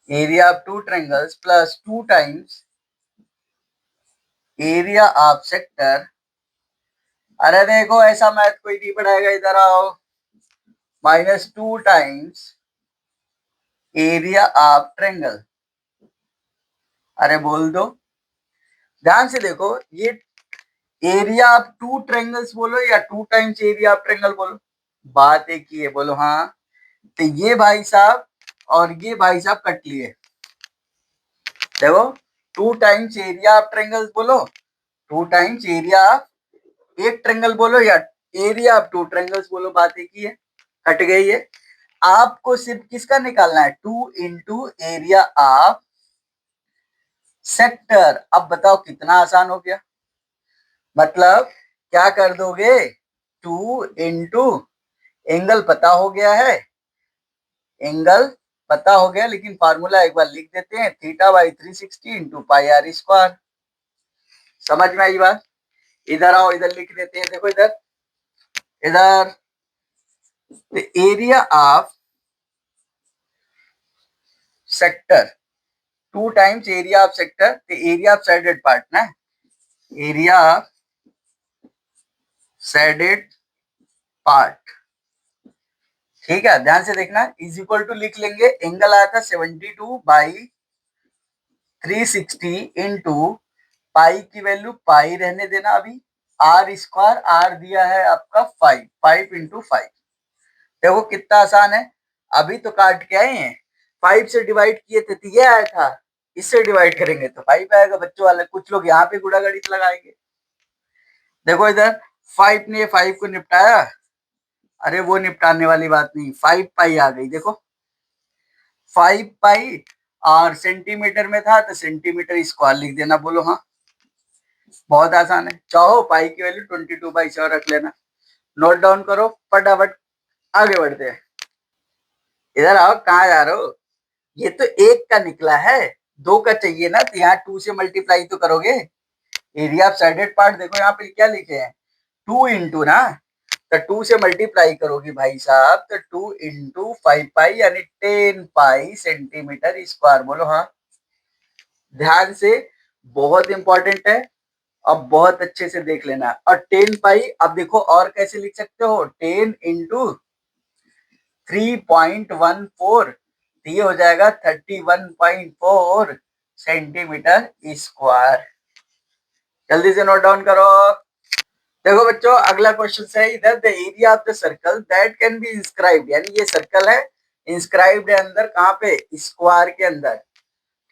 area of two triangles plus 2 times area of sector. अरे देखो, ऐसा मैथ कोई नहीं पढ़ाएगा, इधर आओ, minus 2 times area of triangle. अरे बोल दो, ध्यान से देखो, ये एरिया ऑफ टू ट्रायंगल्स बोलो या 2 टाइम्स एरिया ऑफ ट्रायंगल बोलो, बात एक ही है, बोलो हाँ। तो ये भाई साहब और ये भाई साहब कट लिए, देखो 2 टाइम्स एरिया ऑफ ट्रायंगल्स बोलो, 2 टाइम्स एरिया ऑफ एक ट्रायंगल बोलो या एरिया ऑफ 2 ट्रायंगल्स बोलो, बात एक ही है, कट गई है। आपको सिर्फ किसका निकालना है? 2 इंटू एरिया ऑफ सेक्टर। अब बताओ कितना आसान हो गया, मतलब क्या कर दोगे, 2 इंटू एंगल पता हो गया है, एंगल पता हो गया, लेकिन फार्मूला एक बार लिख देते हैं, theta by 360 into pi R square. समझ में आई बात? इधर आओ, इधर लिख देते हैं, देखो इधर, इधर the area of sector 2 times area of sector, the area of shaded part ना, area of shaded part, ठीक है, ध्यान से देखना, इज इक्वल टू लिख लेंगे, एंगल आया था 72/360 इंटू पाई की वैल्यू पाई रहने देना अभी, आर स्क्वायर, आर दिया है आपका 5, 5 इंटू 5, देखो कितना आसान है, अभी तो काट के आए हैं, 5 से डिवाइड किए थे तो ये आया था, इससे डिवाइड करेंगे तो 5 आएगा बच्चों वाले, कुछ लोग यहाँ पे गुणा गणित लगाएंगे, देखो इधर 5 ने 5 को निपटाया, अरे वो निपटाने वाली बात नहीं, 5 पाई आ गई, देखो 5 पाई, और सेंटीमीटर में था तो सेंटीमीटर स्क्वायर लिख देना, बोलो हाँ, बहुत आसान है, चाहो पाई की वैल्यू 22/100 रख लेना, नोट डाउन करो, फटाफट आगे बढ़ते हैं, इधर आओ, कहाँ जा रहे हो, ये तो एक का निकला है, 2 का चाहिए ना, तो यहाँ 2 से मल्टीप्लाई तो करोगे, एरिया ऑफ साइडेड पार्ट देखो यहाँ पे क्या लिखे हैं, 2 इंटू ना, तो 2 से मल्टीप्लाई करोगी भाई साहब, तो 2 इंटू 5 पाई यानी 10 पाई सेंटीमीटर स्क्वायर, बोलो हाँ, ध्यान से, बहुत इंपॉर्टेंट है, अब बहुत अच्छे से देख लेना, और 10 पाई अब देखो और कैसे लिख सकते हो, 10 इंटू 3.14, ये हो जाएगा 31.4 सेंटीमीटर स्क्वायर, जल्दी से नोट डाउन करो, देखो बच्चों अगला क्वेश्चन है इधर, the area of the circle that can be inscribed, यानी ये सर्कल है, इंस्क्राइब्ड है अंदर, कहाँ पे, स्क्वायर के अंदर,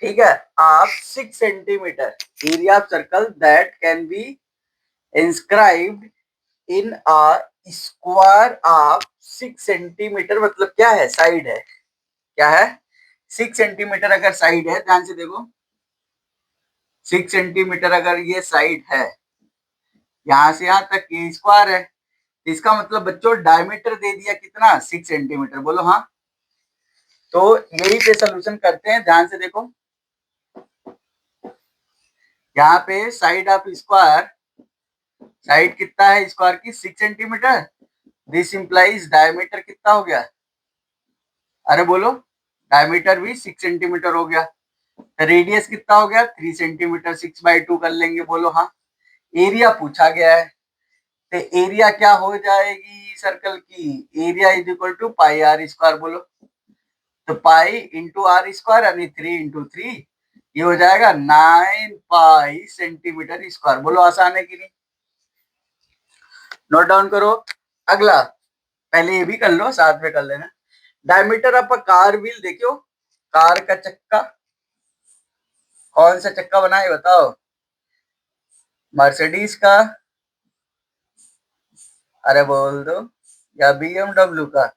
ठीक है, आप 6 centimetre, area of circle that can be inscribed in a square of 6 centimetre, मतलब क्या है, साइड है, क्या है, 6 सेंटीमीटर अगर साइड है, ध्यान से देखो, 6 सेंटीमीटर अगर ये साइड है, यहां से यहां तक ये स्क्वायर है, इसका मतलब बच्चों डायमीटर दे दिया कितना, 6 सेंटीमीटर, बोलो हाँ, तो यही पे सोल्यूशन करते हैं, ध्यान से देखो, यहाँ पे साइड ऑफ स्क्वायर, साइड कितना है स्क्वायर की, 6 सेंटीमीटर, दिस इंप्लाइज डायमीटर कितना हो गया, अरे बोलो, डायमीटर भी 6 सेंटीमीटर हो गया, रेडियस कितना हो गया, 3 सेंटीमीटर, 6/2 कर लेंगे, बोलो हाँ, एरिया पूछा गया है, तो एरिया क्या हो जाएगी सर्कल की, area is equal to pi R square, बोलो, तो पाई इंटू आर स्क्वायर यानी 3 इंटू 3, ये हो जाएगा 9 पाई सेंटीमीटर स्क्वायर, बोलो आसान है कि नहीं, नोट डाउन करो, अगला, पहले ये भी कर लो, साथ में कर लेना, diameter of a car wheel, देखो कार का चक्का, कौन सा चक्का बनाए बताओ, मर्सिडीज का, अरे बोल दो, या बीएमडब्ल्यू का,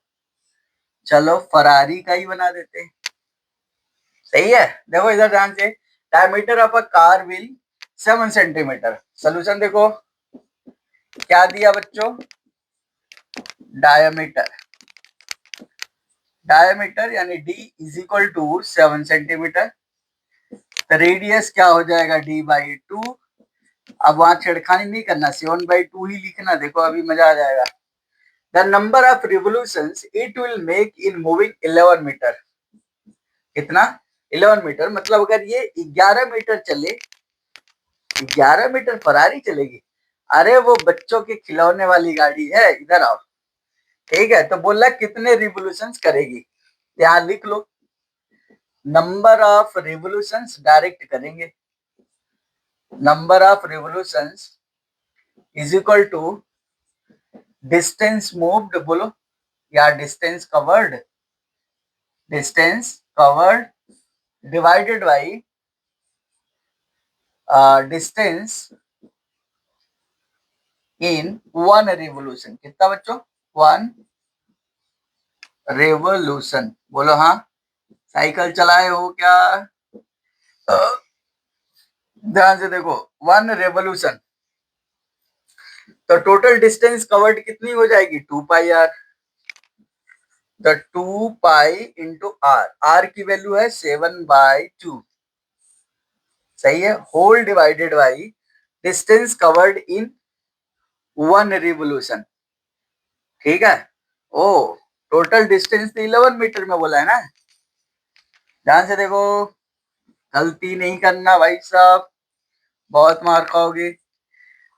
चलो फरारी का ही बना देते हैं, सही है, देखो इधर ध्यान से, diameter of a car wheel 7 centimetre, solution देखो क्या दिया बच्चों, डायमीटर, डायमीटर यानी d is equal to 7 centimetre, तो रेडियस क्या हो जाएगा, d/2, अब वहां छेड़खानी नहीं करना, 7/2 ही लिखना, देखो अभी मजा आ जाएगा, the number of revolutions it will make in moving 11 metre, कितना, 11 मीटर, मतलब अगर ये 11 मीटर चले, 11 मीटर फरारी चलेगी, अरे वो बच्चों के खिलौने वाली गाड़ी है, इधर आओ, ठीक है, तो बोला कितने रिवोल्यूशंस करेगी, यहाँ लिख लो, नंबर ऑफ रिवोल्यूशंस डायरेक्ट करेंगे, number of revolutions is equal to distance moved, बोलो, या distance covered, distance covered divided by distance in 1 revolution, कितना बच्चों, 1 रेवोल्यूशन, बोलो हाँ, साइकिल चलाए हो क्या, ध्यान से देखो, 1 रेवोल्यूशन, तो टोटल डिस्टेंस कवर्ड कितनी हो जाएगी, 2 pi R, the 2 pi into R, R की वैल्यू है 7/2, सही है, whole divided by distance covered in 1 revolution, ठीक है। ओ टोटल डिस्टेंस तो 11 मीटर में बोला है ना, ध्यान से देखो, गलती नहीं करना भाई साहब, बहुत मार खाओगे।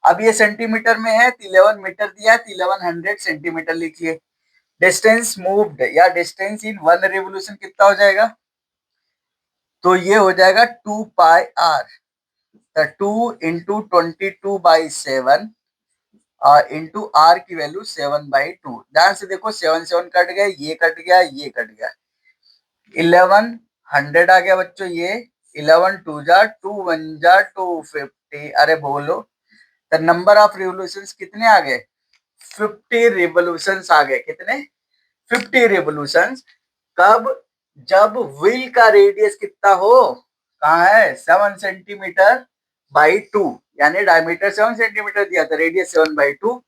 अब ये सेंटीमीटर में है तो 11 मीटर दिया है तो 1100 सेंटीमीटर लिखिए। डिस्टेंस मूव्ड या डिस्टेंस इन 1 रिवोल्यूशन कितना हो जाएगा, तो ये हो जाएगा 2 पाई आर, तो 2 इंटू 22/7 इंटू आर की वैल्यू 7/2। ध्यान से देखो 7 7 कट गया, ये कट गया, ये कट गया, 1100 आ गया बच्चों, ये 11 2 जा 2 1 जा 250। अरे बोलो, तो नंबर ऑफ रिवोल्यूशंस कितने आ गए, 50 रिवोल्यूशंस आ गए। कितने, 50 रिवोल्यूशंस। कब, जब व्हील का रेडियस कितना हो, कहाँ है, 7 सेंटीमीटर बाई 2, यानी डायमीटर 7 सेंटीमीटर दिया था, रेडियस 7/2,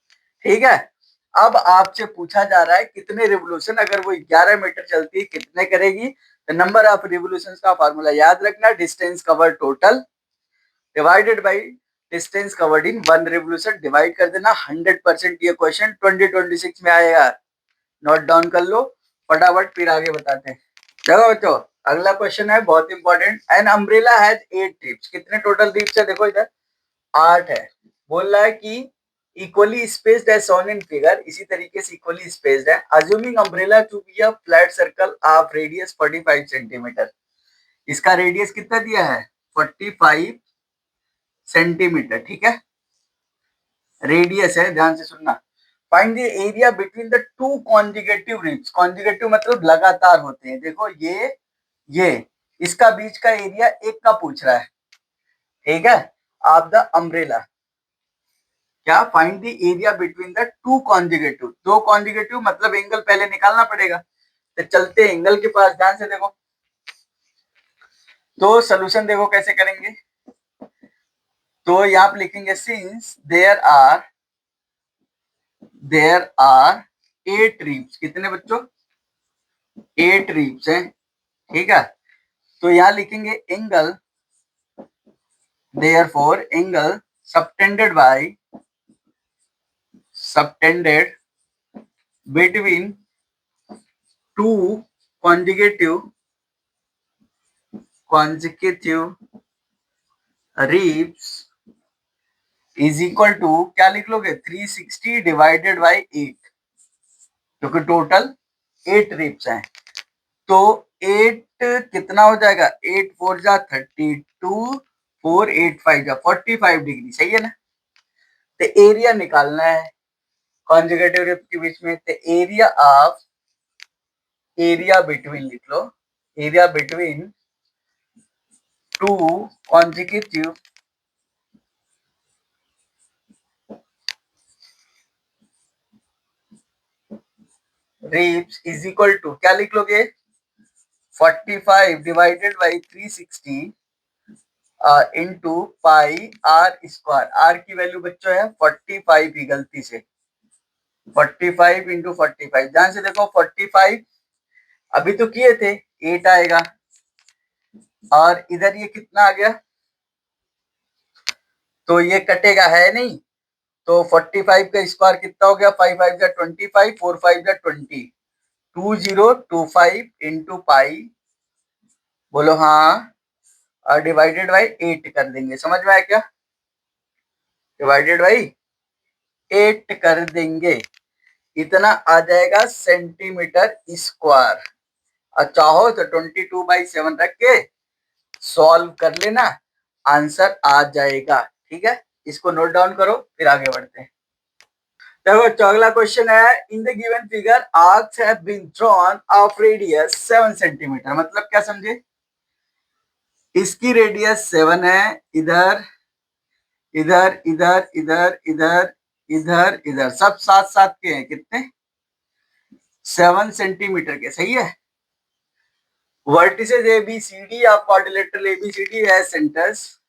ठीक है। अब आपसे पूछा जा रहा है कितने रिवोल्यूशन, अगर वो 11 मीटर चलती है कितने करेगी, तो नंबर ऑफ रिवोल्यूशन का फॉर्मूला याद रखना, distance cover total divided by distance covered in 1 revolution, divide कर देना 100%। ये क्वेश्चन 2026 में आएगा, नोट डाउन कर लो फटाफट, फिर आगे बताते हैं। देखो बच्चों, अगला क्वेश्चन है बहुत important. An umbrella has 8 tips, कितने टोटल टिप्स है, देखो इधर 8 है। बोल रहा है कि इक्वली स्पेस्ड है शोन इन फिगर, इसी तरीके से इक्वली स्पेस्ड है। Assuming umbrella to be a flat circle of radius 45 centimetre, इसका रेडियस कितना दिया है, 45 सेंटीमीटर, ठीक है, रेडियस है, ध्यान से सुनना। Find the area between the two कॉन्जिगेटिव ribs, कॉन्जिगेटिव मतलब लगातार होते हैं, देखो ये इसका बीच का एरिया एक का पूछ रहा है, ठीक है, ऑफ द अम्ब्रेला। क्या, find the area between the two कॉन्जिगेटिव, दो कॉन्जिगेटिव मतलब एंगल पहले निकालना पड़ेगा, तो चलते हैं एंगल के पास, ध्यान से देखो। तो सोल्यूशन देखो कैसे करेंगे, तो यहाँ पे लिखेंगे सिंस देयर आर 8 रिब्स, कितने बच्चों, 8 रिब्स हैं, ठीक है। तो यहाँ लिखेंगे angle, therefore angle subtended between two consecutive ribs is equal to, क्या लिख लोगे, 360 डिवाइडेड बाई 8, क्योंकि टोटल 8 रिब्स हैं। तो 8 कितना हो जाएगा, 8 4 जा 32, 4 8 5 जा 45 डिग्री, सही है ना। तो एरिया निकालना है कॉन्जुगेटिव रिब्स के बीच में, तो एरिया बिटवीन लिख लो, area between two consecutive ribs is equal to, क्या लिख लोगे, 45 divided by 360 into pi R square. R की वैल्यू बच्चों है 45 की, गलती से 45 इंटू 45, ध्यान से देखो 45 अभी तो किए थे, 8 आएगा, और इधर ये कितना आ गया, तो ये कटेगा है नहीं, तो 45 का स्क्वायर कितना हो गया, 5 5 जा 25, 4 5 जा 20, 2025 इंटू पाई, बोलो हाँ, और डिवाइडेड बाई 8 कर देंगे, समझ में आया क्या, डिवाइडेड बाई 8 कर देंगे, इतना आ जाएगा सेंटीमीटर स्क्वायर। और चाहो तो 22/7 रख के सॉल्व कर लेना, आंसर आ जाएगा, ठीक है। इसको नोट डाउन करो, फिर आगे बढ़ते हैं। देखो अगला क्वेश्चन है, in the given figure arcs have been drawn of radius 7 centimetre, मतलब क्या समझे, इसकी रेडियस 7 है, इधर इधर इधर इधर इधर इधर इधर सब साथ साथ के हैं, कितने, 7 सेंटीमीटर के, सही है। Vertices A B C D, आप quadrilateral A B C D है सेंटर्स,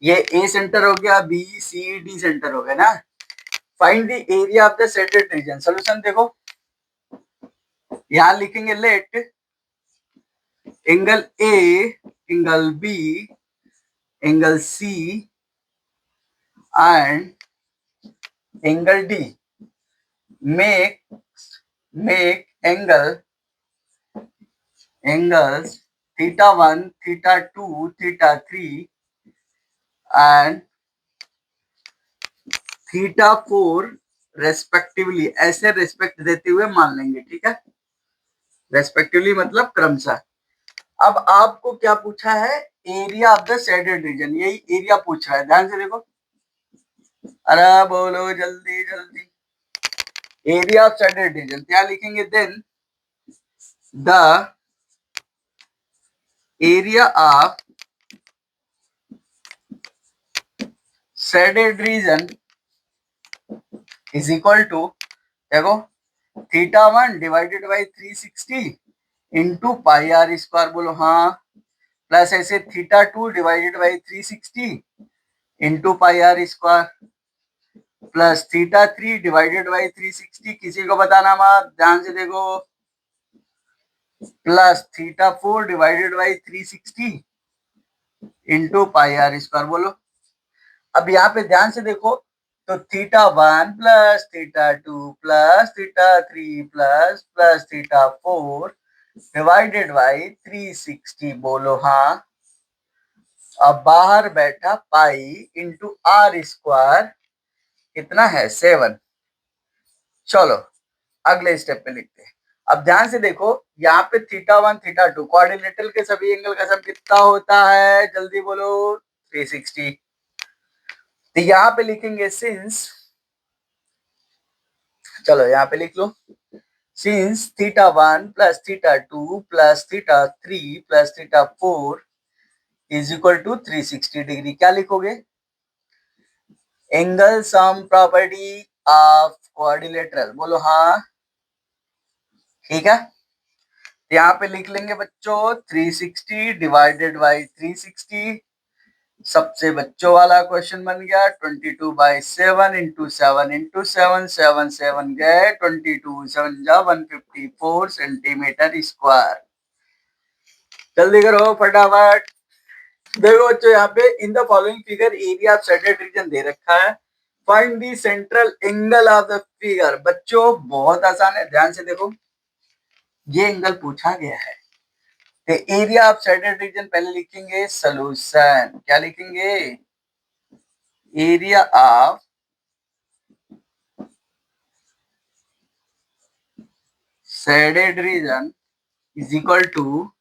ये ए सेंटर हो गया, बी सी डी सेंटर हो गया ना। Find the area of the shaded region, solution देखो, यहां लिखेंगे let angle A, angle B, angle C and angle D. Make angles theta 1, theta 2, theta 3 and theta 4 respectively, ऐसे respect देते हुए मान लेंगे, ठीक है। रेस्पेक्टिवली मतलब क्रमशः। अब आपको क्या पूछा है, area of the shaded region, यही एरिया पूछा है, ध्यान से देखो। अरे बोलो जल्दी जल्दी। एरिया ऑफ शेडेड रीजन क्या लिखेंगे, then the area of shaded region is equal to, देखो theta 1 divided by 360 into pi R square, बोलो हाँ, प्लस ऐसे theta 2 divided by 360 into pi R square plus theta 3 divided by 360, किसी को बताना मत, ध्यान से देखो, plus theta 4 divided by 360 into pi R square, बोलो। अब यहाँ पे ध्यान से देखो, तो theta 1 plus theta 2 plus theta 3 plus theta 4 divided by 360, बोलो हाँ। अब बाहर बैठा पाई इंटू आर स्क्वायर कितना है, 7। चलो अगले स्टेप पे लिखते हैं। अब ध्यान से देखो, यहाँ पे थीटा 1 थीटा 2 कोऑर्डिनेटर के सभी एंगल का सम कितना होता है, जल्दी बोलो, 360। तो यहाँ पे लिखेंगे सिंस, चलो यहाँ पे लिख लो, since theta 1 plus theta 2 plus theta 3 plus theta 4 is equal to 360 degree, क्या लिखोगे, angle sum property of quadrilateral, बोलो हाँ, ठीक है। यहाँ पे लिख लेंगे बच्चों 360 डिवाइडेड बाई 360, सबसे बच्चों वाला क्वेश्चन बन गया 22/7 इंटू 7 इंटू 7, 7 7 गए 22 7 जा 154 सेंटीमीटर स्क्वायर। जल्दी करो फटाफट। देखो बच्चों, यहाँ पे in the following figure area of shaded region दे रखा है, find the central angle of the figure. बच्चों बहुत आसान है, ध्यान से देखो, ये एंगल पूछा गया है, तो एरिया ऑफ शेडेड रीजन पहले लिखेंगे, सोल्यूशन क्या लिखेंगे, area of shaded region is equal to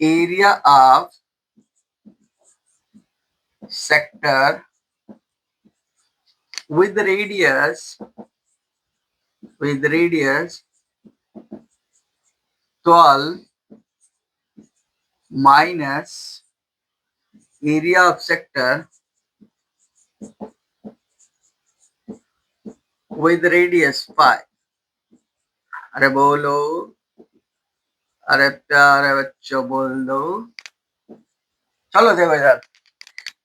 area of sector with radius 12 minus area of sector with radius 5। अरे बोलो, अरे प्यारे बच्चों बोल दो। चलो देखो इधर,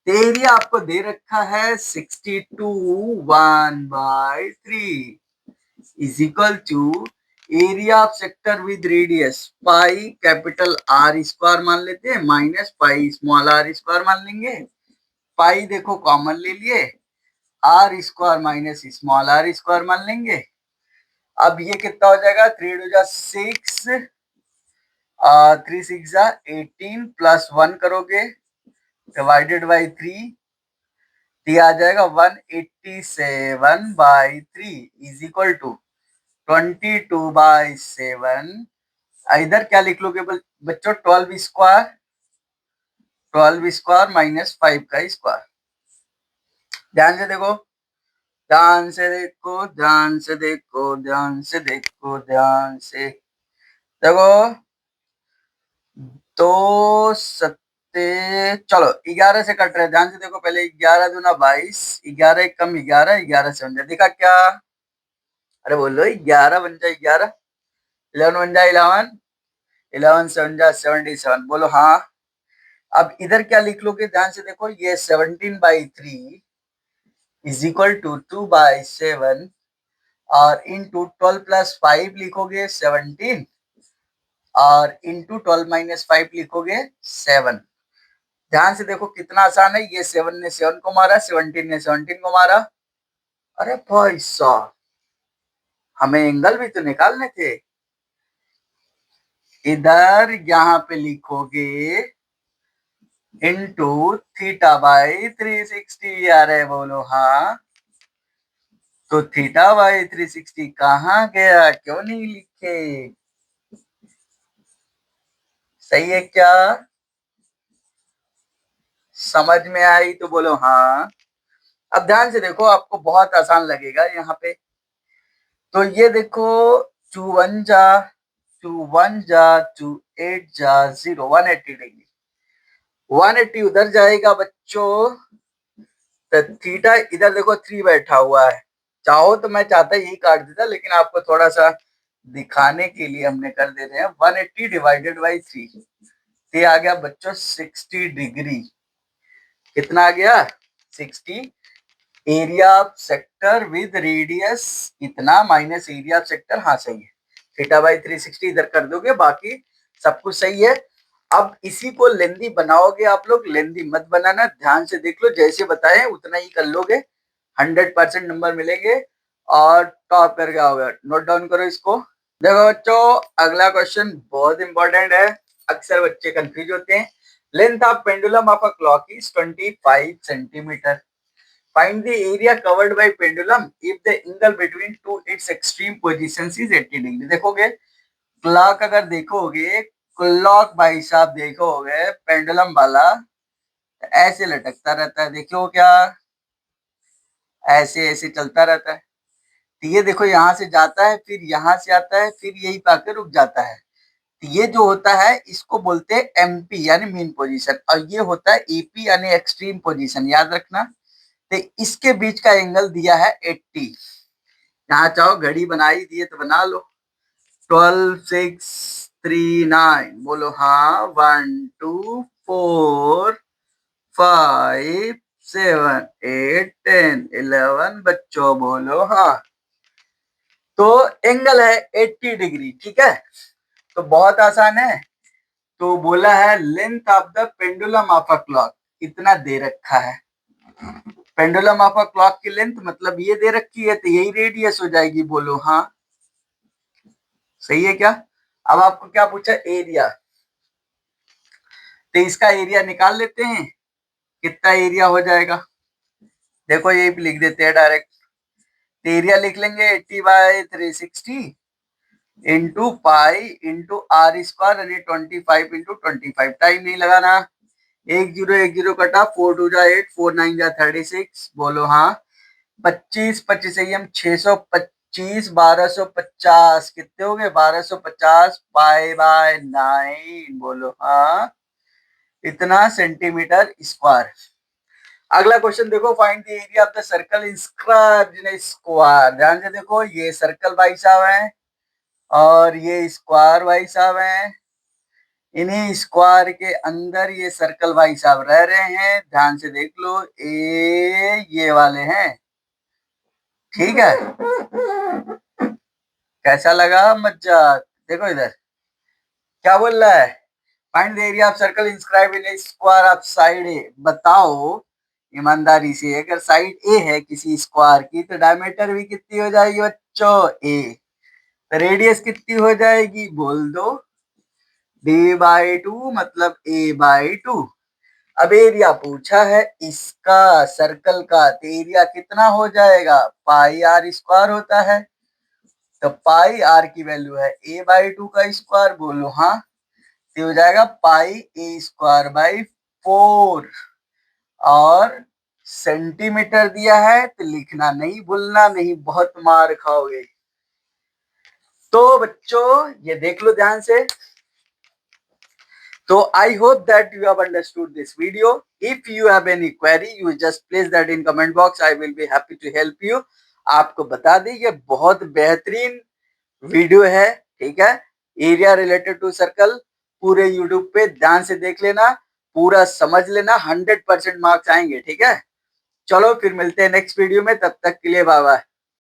एरिया आपको दे रखा है 62 1/3 is equal to area of sector with radius pi capital R square मान लेते हैं minus pi small R square मान लेंगे। पाई देखो कॉमन ले लिए, R square minus small R square मान लेंगे। अब ये कितना हो जाएगा, 3 टू जा 6, 3 6 जा 18 प्लस 1 करोगे डिवाइडेड बाई 3, आ जाएगा 187/3 इज इक्वल टू 22/7। इधर क्या लिख लोगे बच्चों, 12 स्क्वायर माइनस 5 का स्क्वायर। ध्यान से देखो, ध्यान से देखो, ध्यान से देखो, ध्यान से देखो, ध्यान से देखो, तो सत्ते, चलो 11 से कट रहे, ध्यान से देखो, पहले 11 दूना 22, 11 कम 11, 11 से बन जाए, देखा क्या, अरे बोलो 11 बन जाए 11, 11 बन जाए 11, 11 से बन जाए 77, बोलो हाँ। अब इधर क्या लिख लोगे, ध्यान से देखो, ये 17/3 इज इक्वल टू 2/7 और इंटू 12 प्लस 5 लिखोगे 17 और इंटू 12 माइनस 5 लिखोगे 7। ध्यान से देखो कितना आसान है। ये 7 ने 7 को मारा, 17 ने 17 को मारा। अरे भाई साहब, हमें एंगल भी तो निकालने थे। इधर यहाँ पे लिखोगे इनटू थीटा बाई 360। अरे बोलो हाँ। तो थीटा बाई 360 कहाँ गया, क्यों नहीं लिखे? सही है क्या? समझ में आई तो बोलो हाँ। अब ध्यान से देखो, आपको बहुत आसान लगेगा यहाँ पे। तो ये देखो, 2 1 जा 2 8 जा 0, 180 डिग्री। 180 उधर जाएगा बच्चों, तो थीटा इधर देखो 3 बैठा हुआ है। चाहो तो मैं चाहता यही काट देता, लेकिन आपको थोड़ा सा दिखाने के लिए हमने कर देते हैं। 180 डिवाइडेड बाई 3, ये आ गया बच्चों 60 डिग्री। कितना आ गया? 60। Area of sector with radius इतना माइनस एरिया ऑफ सेक्टर, हाँ सही है। थीटा बाई 360 इधर कर दोगे, बाकी सब कुछ सही है। अब इसी को लेंदी बनाओगे आप लोग, लेंदी मत बनाना, ध्यान से देख लो, जैसे बताए उतना ही कर लोगे, 100% नंबर मिलेंगे और टॉप करके आओगे। नोट डाउन करो इसको। देखो बच्चों, अगला क्वेश्चन बहुत इंपॉर्टेंट है, अक्सर बच्चे कंफ्यूज होते हैं। Length of pendulum of a clock is 25 centimetre. Find the area covered by pendulum if the angle between two its extreme positions is 80 degree. देखोगे क्लॉक, अगर देखोगे क्लॉक भाई साहब, देखोगे पेंडुलम वाला ऐसे लटकता रहता है, देखो क्या, ऐसे ऐसे चलता रहता है। तो ये देखो यहाँ से जाता है, फिर यहाँ से आता है, फिर यही पे आकर रुक जाता है। तो ये जो होता है इसको बोलते हैं एमपी यानी मीन पोजीशन, और ये होता है एपी यानी एक्सट्रीम पोजीशन, याद रखना। तो इसके बीच का एंगल दिया है 80। यहाँ चाहो घड़ी बनाई दिए तो बना लो। 12 6 3 9, बोलो हाँ। 1 2 4 5 7 8 10 11, बच्चों बोलो हाँ। तो एंगल है 80 डिग्री, ठीक है। तो बहुत आसान है। तो बोला है length of the pendulum of a clock, इतना दे रखा है। पेंडुलम ऑफ अ क्लॉक की लेंथ मतलब ये दे रखी है, तो यही रेडियस हो जाएगी, बोलो हाँ। सही है क्या? अब आपको क्या पूछा? एरिया। तो इसका एरिया निकाल लेते हैं, कितना एरिया हो जाएगा। देखो ये भी लिख देते हैं डायरेक्ट। एरिया लिख लेंगे 80 by 360 into pi into R square यानी 25 इंटू 25। टाइम नहीं लगाना। 1 0 कटा, 4 2 जा 8, 4 9 जा 36, बोलो हाँ। 25 25 हम 625, 1250 कितने हो गए? 1250 पाई बाय 9, बोलो हाँ। इतना सेंटीमीटर स्क्वायर। अगला क्वेश्चन देखो, find the area of the circle inscribed in square. ध्यान से देखो, ये सर्कल भाई साहब है और ये स्क्वायर भाई साहब है। इन्हीं स्क्वायर के अंदर ये सर्कल भाई साहब रह रहे हैं। ध्यान से देख लो, ये वाले हैं, ठीक है। कैसा लगा मजाक? देखो इधर क्या बोल रहा है, find the area of circle inscribe in square of side A. बताओ ईमानदारी से, अगर साइड ए है किसी स्क्वायर की तो डायमीटर भी कितनी हो जाएगी बच्चों? ए। तो रेडियस कितनी हो जाएगी? बोल दो। d/2 मतलब a/2। अब एरिया पूछा है इसका, सर्कल का, तो एरिया कितना हो जाएगा? पाई आर स्क्वायर होता है। तो पाई आर की वैल्यू है a/2 का स्क्वायर, बोलो हाँ। तो हो जाएगा पाई ए स्क्वायर बाई 4। और सेंटीमीटर दिया है तो लिखना नहीं भूलना, नहीं बहुत मार खाओगे। तो बच्चों ये देख लो ध्यान से। So I hope that you have understood this video. If you have any query, you just place that in comment box. I will be happy to help you. आपको बता दें ये बहुत बेहतरीन वीडियो है, ठीक है। एरिया रिलेटेड टू सर्कल पूरे यूट्यूब पे ध्यान से देख लेना, पूरा समझ लेना, 100% मार्क्स आएंगे, ठीक है। चलो फिर मिलते हैं नेक्स्ट वीडियो में, तब तक के लिए बाय बाय।